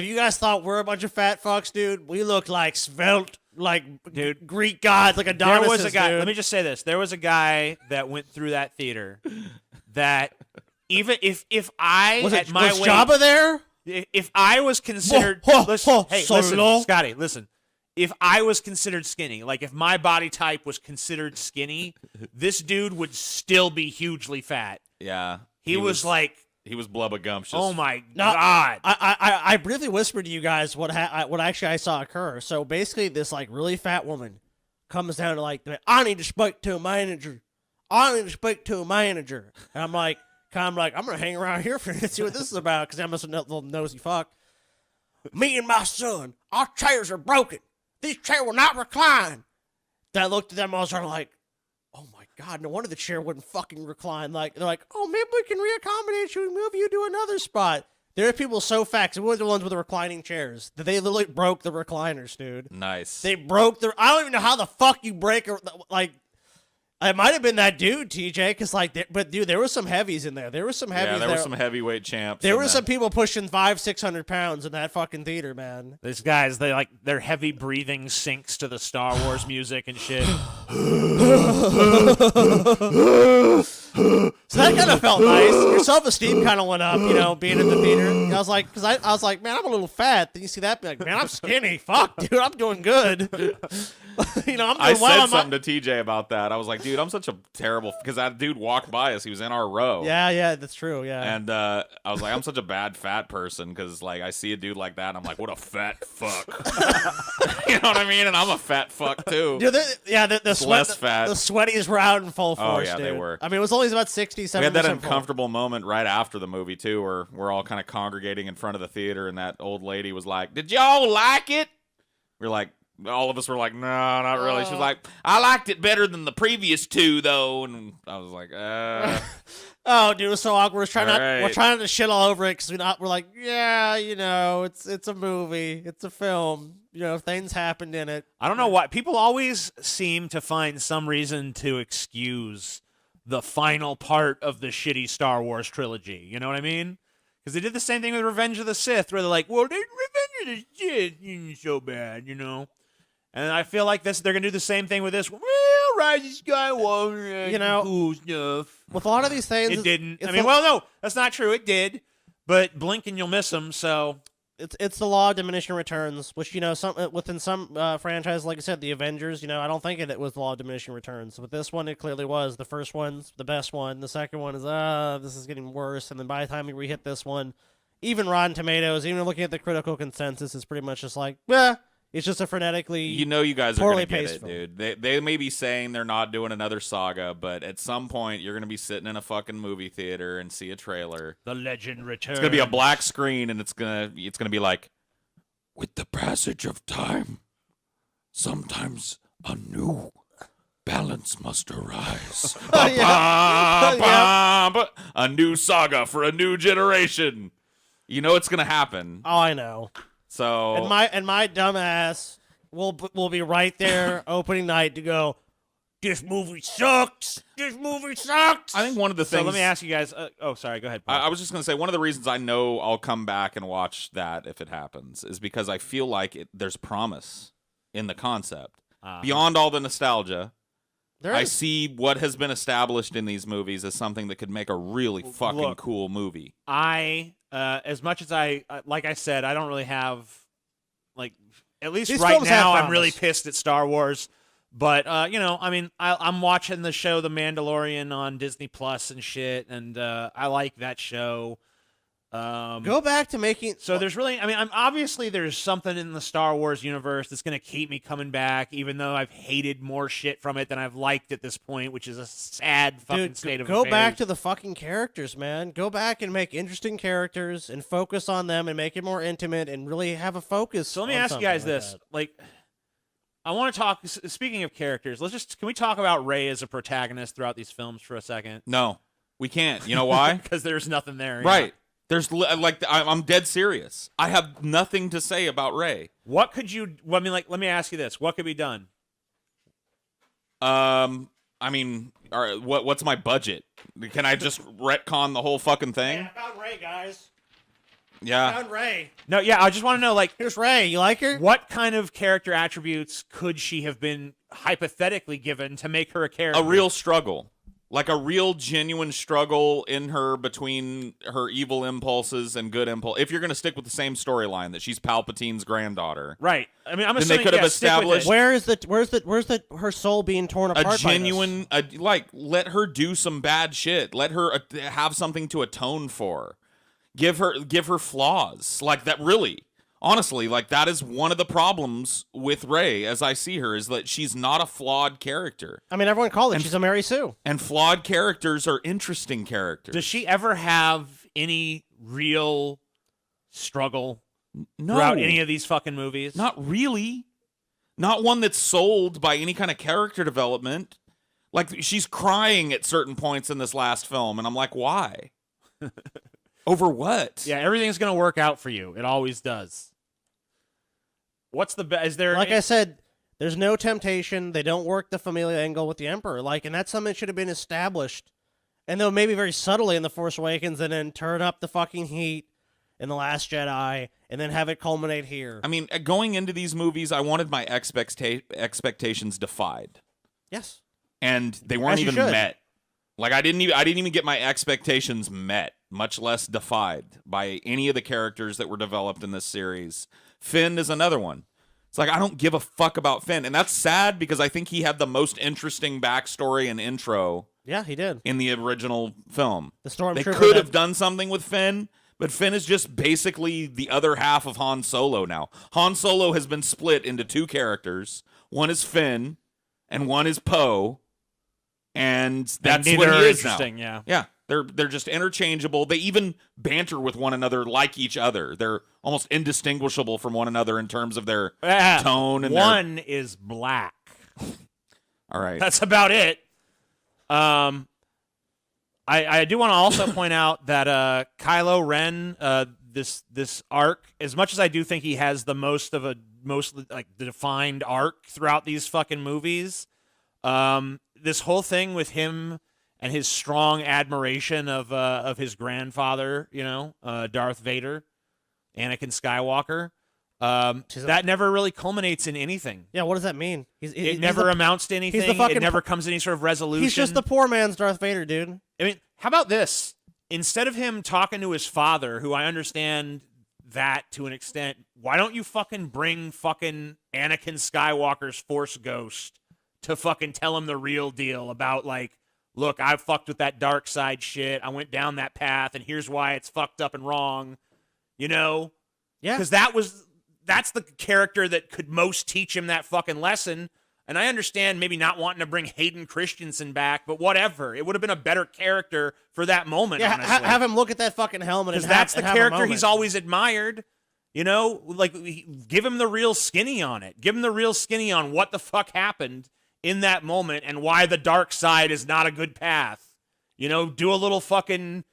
you guys thought we're a bunch of fat fucks, dude, we look like svelte, like Dude. Greek gods, like Adonis. There was a guy. Dude. Let me just say this: there was a guy that went through that theater that even if I was at it my was weight, Jabba there? if I was considered, Whoa, whoa, listen, whoa, hey, so listen, low. Scotty, listen. If I was considered skinny, like if my body type was considered skinny, this dude would still be hugely fat. Yeah. He was like, he was blubbergumptious. oh my No, god. I briefly whispered to you guys what actually I saw occur. So basically, this like really fat woman comes down to like, I need to speak to a manager. I need to speak to a manager. And I'm like, I'm gonna hang around here for a minute and see what this is about because I'm just a little nosy fuck. Me and my son, our chairs are broken. These chairs will not recline. Then I looked at them, I was sort of like, oh my god, no wonder the chair wouldn't fucking recline. Like they're like, oh, maybe we can reaccommodate you and move you to another spot. There are people so fat, 'cause we were the ones with the reclining chairs, that they literally broke the recliners, dude. Nice. They broke the. I don't even know how the fuck you break a, like. It might have been that dude, TJ, because but dude, there was some heavies in there. There was some heavies. yeah, there were some heavyweight champs. There in were that. some people pushing 500-600 pounds in that fucking theater, man. These guys, their heavy breathing syncs to the Star Wars music and shit. So that kind of felt nice. Your self-esteem kind of went up, being in the theater. I was like, man, I'm a little fat. Then you see that, be like, man, I'm skinny. Fuck, dude, I'm doing good. You know, I'm I doing well said on my- something to TJ about that. I was like, dude, I'm such a terrible because that dude walked by us. He was in our row. Yeah, that's true. Yeah. And I was like, I'm such a bad fat person because like I see a dude like that and I'm like, what a fat fuck. You know what I mean? And I'm a fat fuck too. Dude, the sweat, less fat. the sweaties were out in full force. Oh, yeah, dude. they were. I mean, it was only about 60, 70%. We had that full. uncomfortable moment right after the movie too, where we're all kind of congregating in front of the theater, and that old lady was like, "Did y'all like it?" We're like, all of us were like, "No, not really." She was like, "I liked it better than the previous two, though," and I was like, Oh, dude, it was so awkward. We're trying All right. not to shit all over it because we're like, yeah, you know, it's a movie, it's a film, you know, things happened in it. I don't know why people always seem to find some reason to excuse the final part of the shitty Star Wars trilogy. You know what I mean? Because they did the same thing with Revenge of the Sith, where they're like, "Well, Revenge of the Sith isn't so bad," you know. And I feel like they're gonna do the same thing with this. Well, Rise of Skywalker, You know, cool stuff. With a lot of these things, It didn't. it's I mean, the- well, no, that's not true. It did, but blink and you'll miss them. So it's the law of diminishing returns, which, you know, within some franchises, like I said, the Avengers, you know, I don't think it was the law of diminishing returns. With this one, it clearly was. The first one's the best one. The second one is, this is getting worse. And then by the time we hit this one, even Rotten Tomatoes, even looking at the critical consensus, is pretty much just like, it's just a frenetically. you know, you guys are poorly gonna get paced it, film. dude. They may be saying they're not doing another saga, but at some point you're gonna be sitting in a fucking movie theater and see a trailer. the legend returns. It's gonna be a black screen, and it's gonna be like, with the passage of time, sometimes a new balance must arise. A new saga for a new generation. You know it's gonna happen. Oh, I know. So And my dumb ass will be right there opening night to go, this movie sucks. This movie sucks. I think one of the So things. let me ask you guys. Sorry. Go ahead. Paul. I was just gonna say one of the reasons I know I'll come back and watch that if it happens is because I feel like there's promise in the concept beyond all the nostalgia. There I is- see what has been established in these movies as something that could make a really fucking Look. cool movie. As much as like I said, I don't really have, like, at least These right films have now, I'm promise. really pissed at Star Wars. But, you know, I mean, I'm watching the show The Mandalorian on Disney Plus and shit, and I like that show. Go back to making. So there's really, I mean, obviously there's something in the Star Wars universe that's going to keep me coming back, even though I've hated more shit from it than I've liked at this point, which is a sad fucking Dude, state of go affairs. back to the fucking characters, man. Go back and make interesting characters and focus on them and make it more intimate and really have a focus. So let me on ask you guys something like this: that. like, I want to talk. Speaking of characters, can we talk about Rey as a protagonist throughout these films for a second? No, we can't. You know why? Because there's nothing there, you Right. know? There's I'm dead serious. I have nothing to say about Rey. What could you? Well, I mean, like, let me ask you this: what could be done? I mean, all right, what's my budget? Can I just retcon the whole fucking thing? I found Ray, guys. Yeah. Found Ray. No, yeah, I just want to know, like, Here's Ray. You like her? what kind of character attributes could she have been hypothetically given to make her a character? A real struggle. Like a real genuine struggle in her between her evil impulses and good impulse. If you're going to stick with the same storyline that she's Palpatine's granddaughter. Right. I mean, I'm Then they assuming could have stick with established- it. Where's her soul being torn apart? A by genuine, let her do some bad shit. Let her have something to atone for. Give her flaws. Like that, really. Honestly, like that is one of the problems with Rey as I see her is that she's not a flawed character. I mean, everyone called it. And- She's a Mary Sue. And flawed characters are interesting characters. Does she ever have any real struggle No. throughout any of these fucking movies? Not really. Not one that's sold by any kind of character development. Like, she's crying at certain points in this last film, and I'm like, why? Over what? Yeah, everything's gonna work out for you. It always does. What's the best? Is there Like I said, there's no temptation. They don't work the familial angle with the Emperor. Like, and that's something that should have been established. And though maybe very subtly in The Force Awakens, and then turn up the fucking heat in The Last Jedi, and then have it culminate here. I mean, going into these movies, I wanted my expectations defied, Yes. and they weren't As you even should. met. Like, I didn't even get my expectations met, much less defied by any of the characters that were developed in this series. Finn is another one. It's like, I don't give a fuck about Finn. And that's sad because I think he had the most interesting backstory and intro Yeah, he did. in the original film. The stormtrooper. They could have done something with Finn, but Finn is just basically the other half of Han Solo now. Han Solo has been split into two characters. One is Finn, and one is Poe, and that's and what he are is now. interesting, yeah. Yeah, they're just interchangeable. They even banter with one another like each other. They're almost indistinguishable from one another in terms of their tone. And one is black. all right, That's about it. I do want to also point out that Kylo Ren, this arc, as much as I do think he has the most like the defined arc throughout these fucking movies, this whole thing with him and his strong admiration of his grandfather, Darth Vader, Anakin Skywalker, that never really culminates in anything. Yeah, what does that mean? It never amounts to anything. It never comes to any sort of resolution. He's just the poor man's Darth Vader, dude. I mean, how about this? Instead of him talking to his father, who I understand that to an extent, why don't you fucking bring fucking Anakin Skywalker's Force Ghost to fucking tell him the real deal about, like, look, I fucked with that dark side shit. I went down that path, and here's why it's fucked up and wrong. Yeah. Because that's the character that could most teach him that fucking lesson. And I understand maybe not wanting to bring Hayden Christensen back, but whatever. It would have been a better character for that moment, Yeah, honestly. have him look at that fucking helmet. Because And that's the have a character moment. he's always admired. Like, give him the real skinny on it. Give him the real skinny on what the fuck happened in that moment and why the dark side is not a good path. Do a little fucking,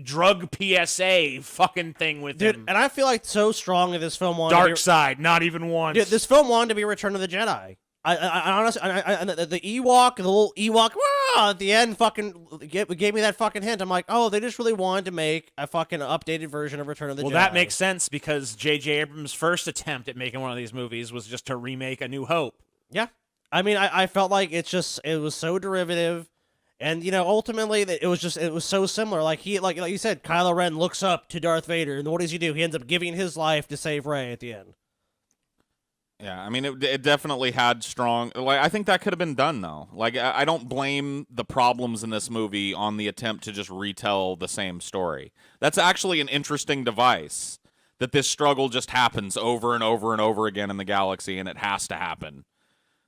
drug PSA fucking thing with Dude, him. and I feel like so strongly this film wanted Dark side, not even once. Dude, this film wanted to be Return of the Jedi. I honestly, the Ewok, the little Ewok, at the end, fucking gave me that fucking hint. I'm like, oh, they just really wanted to make a fucking updated version of Return of the Jedi. Well, that makes sense because J.J. Abrams' first attempt at making one of these movies was just to remake A New Hope. Yeah, I mean, I felt like it was so derivative, and ultimately it was so similar. Like like you said, Kylo Ren looks up to Darth Vader, and what does he do? He ends up giving his life to save Rey at the end. Yeah, I mean, it definitely had strong. Like, I think that could have been done though. Like, I don't blame the problems in this movie on the attempt to just retell the same story. That's actually an interesting device. That this struggle just happens over and over and over again in the galaxy, and it has to happen.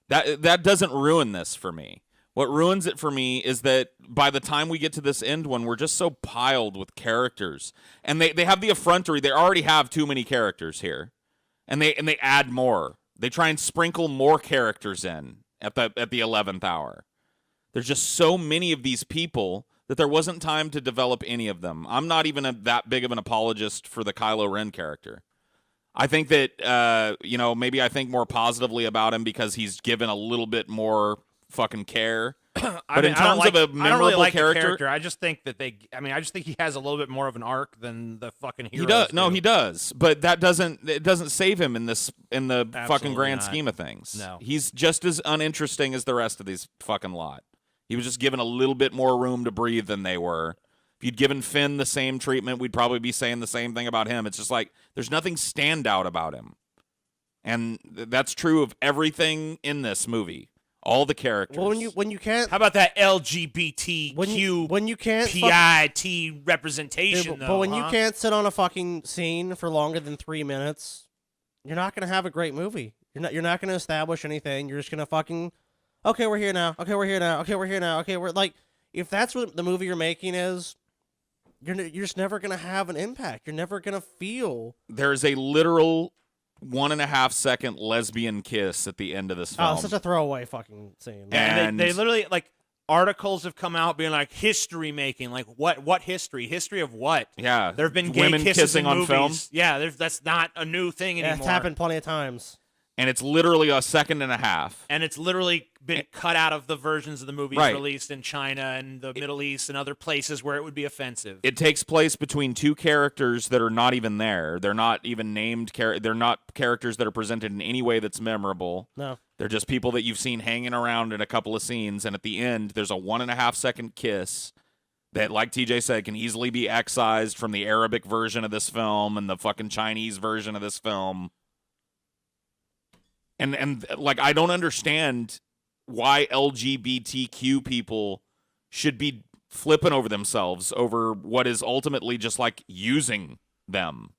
That doesn't ruin this for me. What ruins it for me is that by the time we get to this end one, we're just so piled with characters, and they have the effrontery. They already have too many characters here. And they add more. They try and sprinkle more characters in at the 11th hour. There's just so many of these people that there wasn't time to develop any of them. I'm not even that big of an apologist for the Kylo Ren character. I think that maybe I think more positively about him because he's given a little bit more fucking care. But in terms of a memorable I don't really like character, the character. I just think that I just think he has a little bit more of an arc than the fucking hero. he does. No, he does. But it doesn't save him in the fucking Absolutely grand not. scheme of things. No. He's just as uninteresting as the rest of these fucking lot. He was just given a little bit more room to breathe than they were. If you'd given Finn the same treatment, we'd probably be saying the same thing about him. It's just like there's nothing standout about him. And that's true of everything in this movie. All the characters. Well, when you can't, How about that LGBTQ when you can't PIT representation, Dude, though? but when you huh? can't sit on a fucking scene for longer than 3 minutes, you're not gonna have a great movie. You're not gonna establish anything. You're just gonna fucking, okay, we're here now. Okay, we're here now. Okay, we're here now. Okay, we're like, if that's what the movie you're making is, you're just never gonna have an impact. You're never gonna feel. There's a literal 1.5 second lesbian kiss at the end of this film. Oh, such a throwaway fucking scene. And they literally, like, articles have come out being like history making. Like, what history? History of what? Yeah, There have been gay women kisses kissing in on movies. film, Yeah, that's not a new thing Yeah, anymore. it's happened plenty of times. and it's literally a second and a half. And it's literally been cut out of the versions of the movies Right. released in China and the Middle East and other places where it would be offensive. It takes place between two characters that are not even there. They're not even named. They're not characters that are presented in any way that's memorable. No. They're just people that you've seen hanging around in a couple of scenes, and at the end, there's a 1.5 second kiss that, like TJ said, can easily be excised from the Arabic version of this film and the fucking Chinese version of this film. And like, I don't understand why LGBTQ people should be flipping over themselves over what is ultimately just like using them.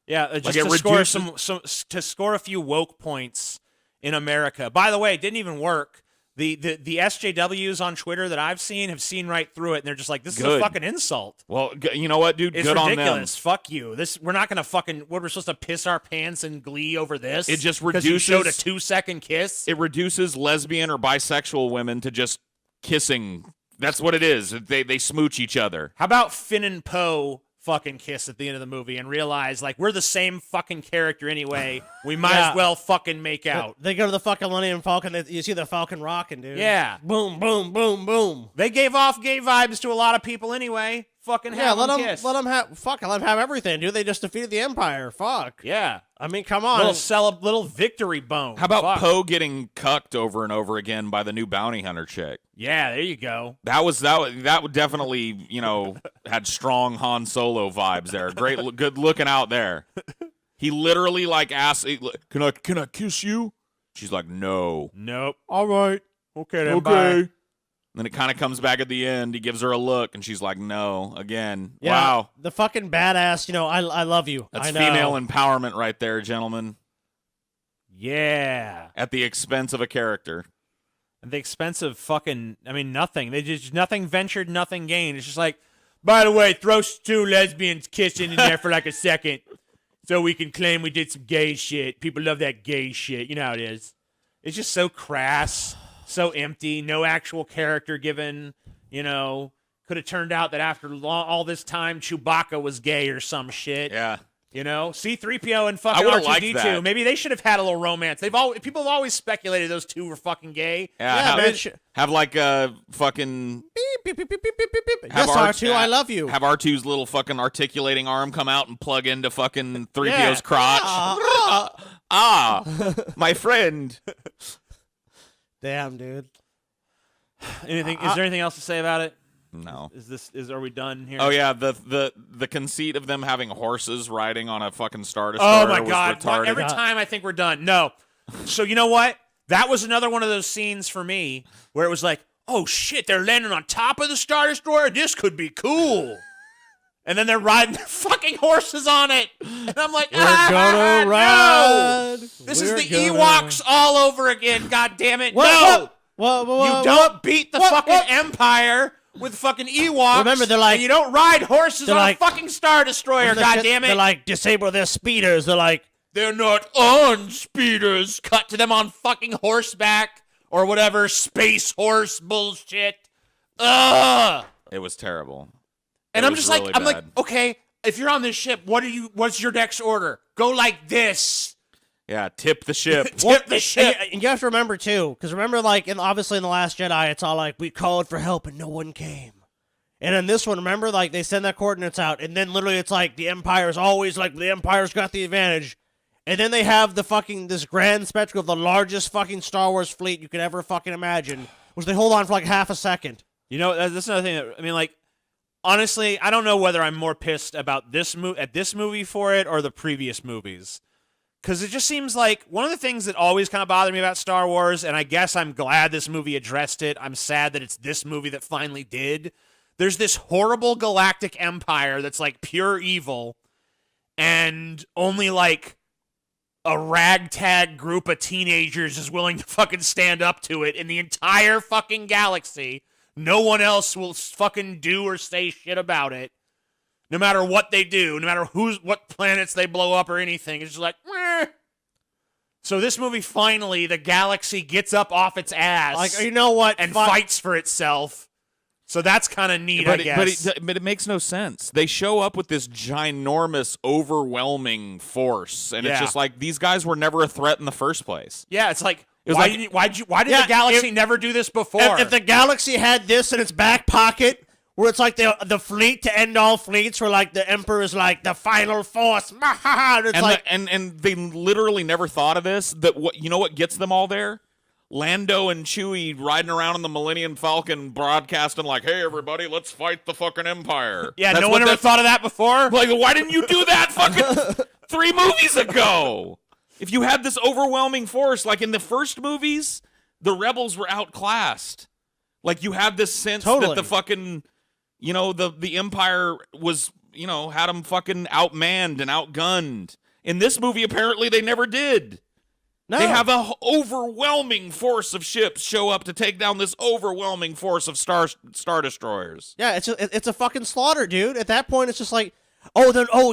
Yeah, just it to score reduces- to score a few woke points in America. By the way, it didn't even work. The SJWs on Twitter that I've seen have seen right through it, and they're just like, "This is a Good. fucking insult." Well, you know what, dude? It's Good ridiculous. on them. Fuck you. We're not gonna fucking. We're supposed to piss our pants in glee over this. It just 'cause you showed a reduces- 2-second kiss. It reduces lesbian or bisexual women to just kissing. That's what it is. They smooch each other. How about Finn and Poe fucking kiss at the end of the movie and realize like we're the same fucking character anyway. We might Yeah. as well fucking make out. They go to the fucking Millennium Falcon. You see the Falcon rocking, dude. Yeah. Boom, boom, boom, boom. They gave off gay vibes to a lot of people anyway. Fucking Yeah, have let them them kiss. let them have fuck. Let them have everything, dude. They just defeated the Empire. Fuck. Yeah. I mean, come on. Little victory bone. How about Fuck. Poe getting cucked over and over again by the new bounty hunter chick? Yeah, there you go. That would definitely, had strong Han Solo vibes there. Good looking out there. He literally like asked, "Can I kiss you?" She's like, "No." Nope. All right. Okay then. Bye. Then it kind of comes back at the end. He gives her a look, and she's like, "No." Again. Yeah, Wow. The fucking badass. I love you. That's I know. female empowerment right there, gentlemen. Yeah. At the expense of a character. At the expense of fucking, nothing. They just nothing ventured, nothing gained. It's just like, by the way, throw 2 lesbians kissing in there for like a second so we can claim we did some gay shit. People love that gay shit. You know how it is. It's just so crass, so empty, no actual character given, Could have turned out that after all this time, Chewbacca was gay or some shit. Yeah. C-3PO and fucking I would've liked R2-D2. that. Maybe they should have had a little romance. People have always speculated those two were fucking gay. Yeah, man. have like a fucking Beep, beep, beep, beep, beep, beep, beep. Have Yes, R- R2, I love you. have R2's little fucking articulating arm come out and plug into fucking 3PO's Yeah. crotch. My friend. Damn, dude. Is there anything else to say about it? No. Are we done here? Oh yeah, the conceit of them having horses riding on a fucking Star Oh Destroyer my was god! retarded. Every time I think we're done. No. So you know what? That was another one of those scenes for me where it was like, oh shit, they're landing on top of the Star Destroyer. This could be cool. And then they're riding their fucking horses on it, and I'm like, We're gonna no! ride. This is We're the gonna- Ewoks all over again. God damn it! What? No, Whoa, you don't beat the fucking what? Empire with fucking Ewoks. Remember, they're like- and you don't ride horses they're on like- a fucking Star Destroyer. God damn it! They're like, disable their speeders. They're like, They're not on speeders. Cut to them on fucking horseback or whatever space horse bullshit. Ugh. It was terrible. And It I'm was just really like, I'm like, bad. okay, if you're on this ship, what's your next order? Go like this. Yeah, tip the ship. Tip the ship. and you have to remember too, because remember, like, obviously in the Last Jedi, it's all like, we called for help and no one came. And in this one, remember, like, they send their coordinates out, and then literally it's like, the Empire's always like, the Empire's got the advantage. And then they have this grand spectacle of the largest fucking Star Wars fleet you could ever fucking imagine, which they hold on for like half a second. That's another thing that, honestly, I don't know whether I'm more pissed about this movie for it or the previous movies. Because it just seems like one of the things that always kind of bothered me about Star Wars, and I guess I'm glad this movie addressed it. I'm sad that it's this movie that finally did. There's this horrible galactic empire that's like pure evil, and only like a ragtag group of teenagers is willing to fucking stand up to it in the entire fucking galaxy. No one else will fucking do or say shit about it. No matter what they do, no matter what planets they blow up or anything, it's just like, meh. So this movie, finally, the galaxy gets up off its ass, Like, you know what? and fights for itself. So that's kind of neat, I guess. But it makes no sense. They show up with this ginormous, overwhelming force, and it's Yeah. just like these guys were never a threat in the first place. Yeah, it's like, was why like- did Yeah, the galaxy never do this before? If the galaxy had this in its back pocket, where it's like the fleet to end all fleets, where like the Emperor is like the final force, and it's And like, and they literally never thought of this. That what gets them all there? Lando and Chewie riding around in the Millennium Falcon, broadcasting like, "Hey, everybody, let's fight the fucking Empire." yeah, That's no what one ever that's- thought of that before? Like, why didn't you do that fucking 3 movies ago? If you had this overwhelming force, like in the first movies, the rebels were outclassed. Like you have this sense that the fucking, the Empire was, had them fucking outmanned and outgunned. In this movie, apparently they never did. No. They have a overwhelming force of ships show up to take down this overwhelming force of star destroyers. Yeah, it's a fucking slaughter, dude. At that point, it's just like, you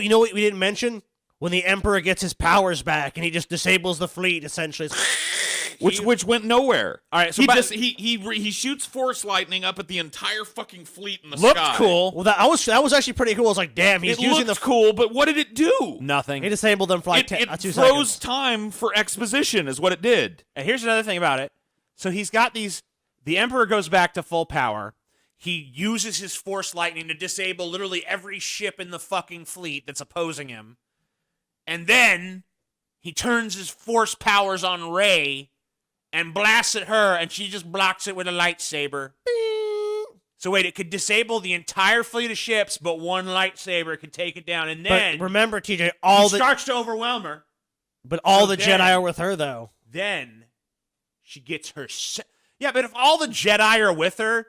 know what we didn't mention? When the Emperor gets his powers back and he just disables the fleet, essentially. Which went nowhere. All right, so he shoots force lightning up at the entire fucking fleet in the looked sky. cool. Well, that was actually pretty cool. I was like, damn, he's using cool, but what did it do? Nothing. He disabled them for like It 2 froze seconds. time for exposition, is what it did. And here's another thing about it. So he's got these. The Emperor goes back to full power. He uses his force lightning to disable literally every ship in the fucking fleet that's opposing him. And then he turns his force powers on Rey and blasts at her, and she just blocks it with a lightsaber. So wait, it could disable the entire fleet of ships, but one lightsaber could take it down. And then But remember, TJ, he starts to overwhelm her. But all So the Jedi are with her, though. Then she gets her... Yeah, but if all the Jedi are with her,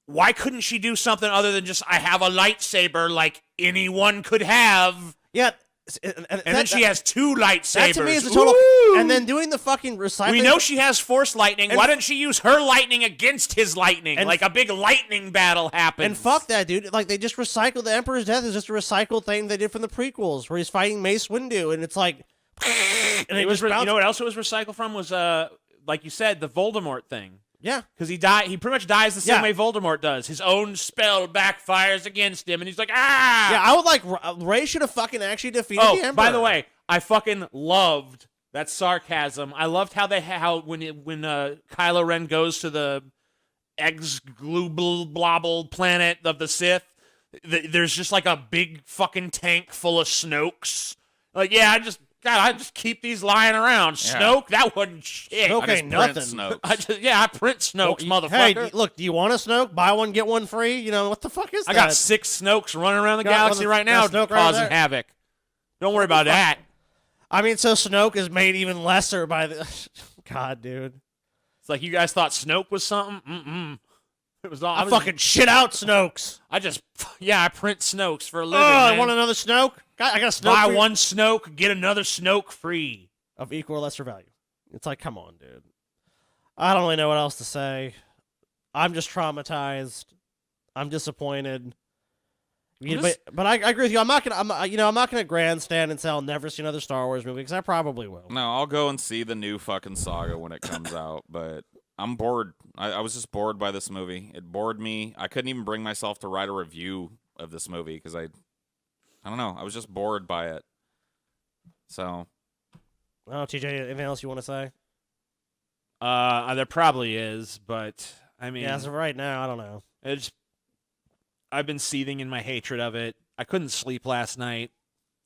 why couldn't she do something other than just, I have a lightsaber like anyone could have? Yeah. And then she has 2 lightsabers. That to me is a total... Ooh. And then doing the fucking recycling... We know she has force lightning. And Why didn't she use her lightning against his lightning? And- Like a big lightning battle happens. And fuck that, dude. Like, they just recycled... The Emperor's death is just a recycled thing they did from the prequels, where he's fighting Mace Windu, and it's like... And It was, you know what else it was recycled from? Was, like you said, the Voldemort thing. Yeah. Because he pretty much dies the same way Voldemort does. His own spell backfires against him, and he's like, ah! Yeah, I would like... Rey should have fucking actually defeated the Emperor. By the way, I fucking loved that sarcasm. I loved how when Kylo Ren goes to the globble planet of the Sith, there's just like a big fucking tank full of Snokes. Like, yeah, I just keep these lying around. Yeah. Snoke, that wasn't shit. Snoke I just ain't print nothing. Snokes. I print Snokes, motherfucker. Hey, look, do you want a Snoke? Buy one, get one free? You know, what the fuck is that? I got 6 Snokes running around the Got galaxy one right now, Snoke right causing there. havoc. Don't worry about that. I mean, so Snoke is made even lesser by the... God, dude. It's like you guys thought Snoke was something? Mm-mm. It was all... I fucking shit out Snokes. I print Snokes for a Oh, living, I man. want another Snoke? I got a Snoke Buy for you. one Snoke, get another Snoke free. Of equal or lesser value. It's like, come on, dude. I don't really know what else to say. I'm just traumatized. I'm disappointed. But I agree with you. I'm not gonna grandstand and say I'll never see another Star Wars movie because I probably will. No, I'll go and see the new fucking saga when it comes out, but I'm bored. I was just bored by this movie. It bored me. I couldn't even bring myself to write a review of this movie because I don't know. I was just bored by it. So. Oh, TJ, anything else you want to say? There probably is, but I mean, Yeah, as of right now, I don't know. I've been seething in my hatred of it. I couldn't sleep last night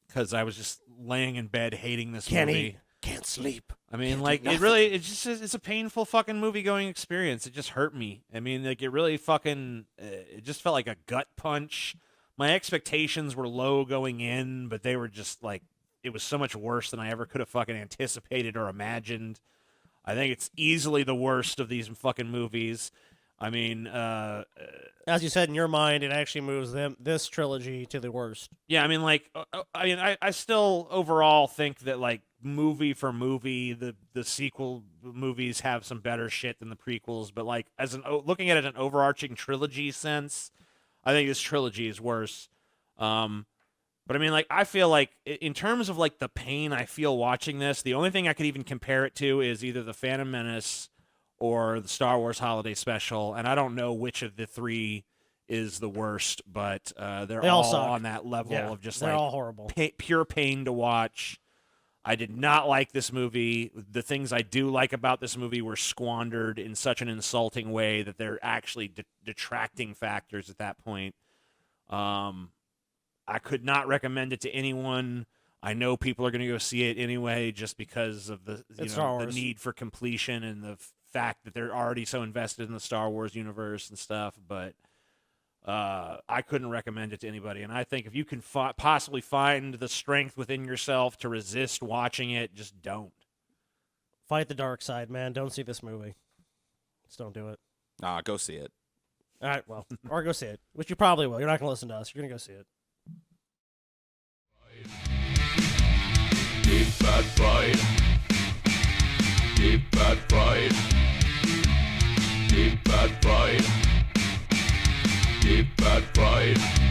because I was just laying in bed hating this movie. Can't sleep. I mean, like, it's a painful fucking movie going experience. It just hurt me. I mean, like, it really fucking, it just felt like a gut punch. My expectations were low going in, but they were just like, it was so much worse than I ever could have fucking anticipated or imagined. I think it's easily the worst of these fucking movies. I mean, as you said, in your mind, it actually moves this trilogy to the worst. yeah, I mean, like, I still overall think that, like, movie for movie, the sequel movies have some better shit than the prequels, but, like, looking at it in an overarching trilogy sense, I think this trilogy is worse. But I mean, like, I feel like in terms of, like, the pain I feel watching this, the only thing I could even compare it to is either the Phantom Menace or the Star Wars Holiday Special, and I don't know which of the three is the worst, but they're all suck. on that level of just, they're like, all horrible. pure pain to watch. I did not like this movie. The things I do like about this movie were squandered in such an insulting way that they're actually detracting factors at that point. I could not recommend it to anyone. I know people are going to go see it anyway just because of the need for completion and the fact that they're already so invested in the Star Wars universe and stuff. But I couldn't recommend it to anybody. And I think if you can possibly find the strength within yourself to resist watching it, just don't. Fight the dark side, man. Don't see this movie. Just don't do it. Nah, go see it. All right, well, or go see it, which you probably will. You're not going to listen to us. You're going to go see it. Deep bad fight. Deep bad fight. Deep bad fight. Deep bad fight.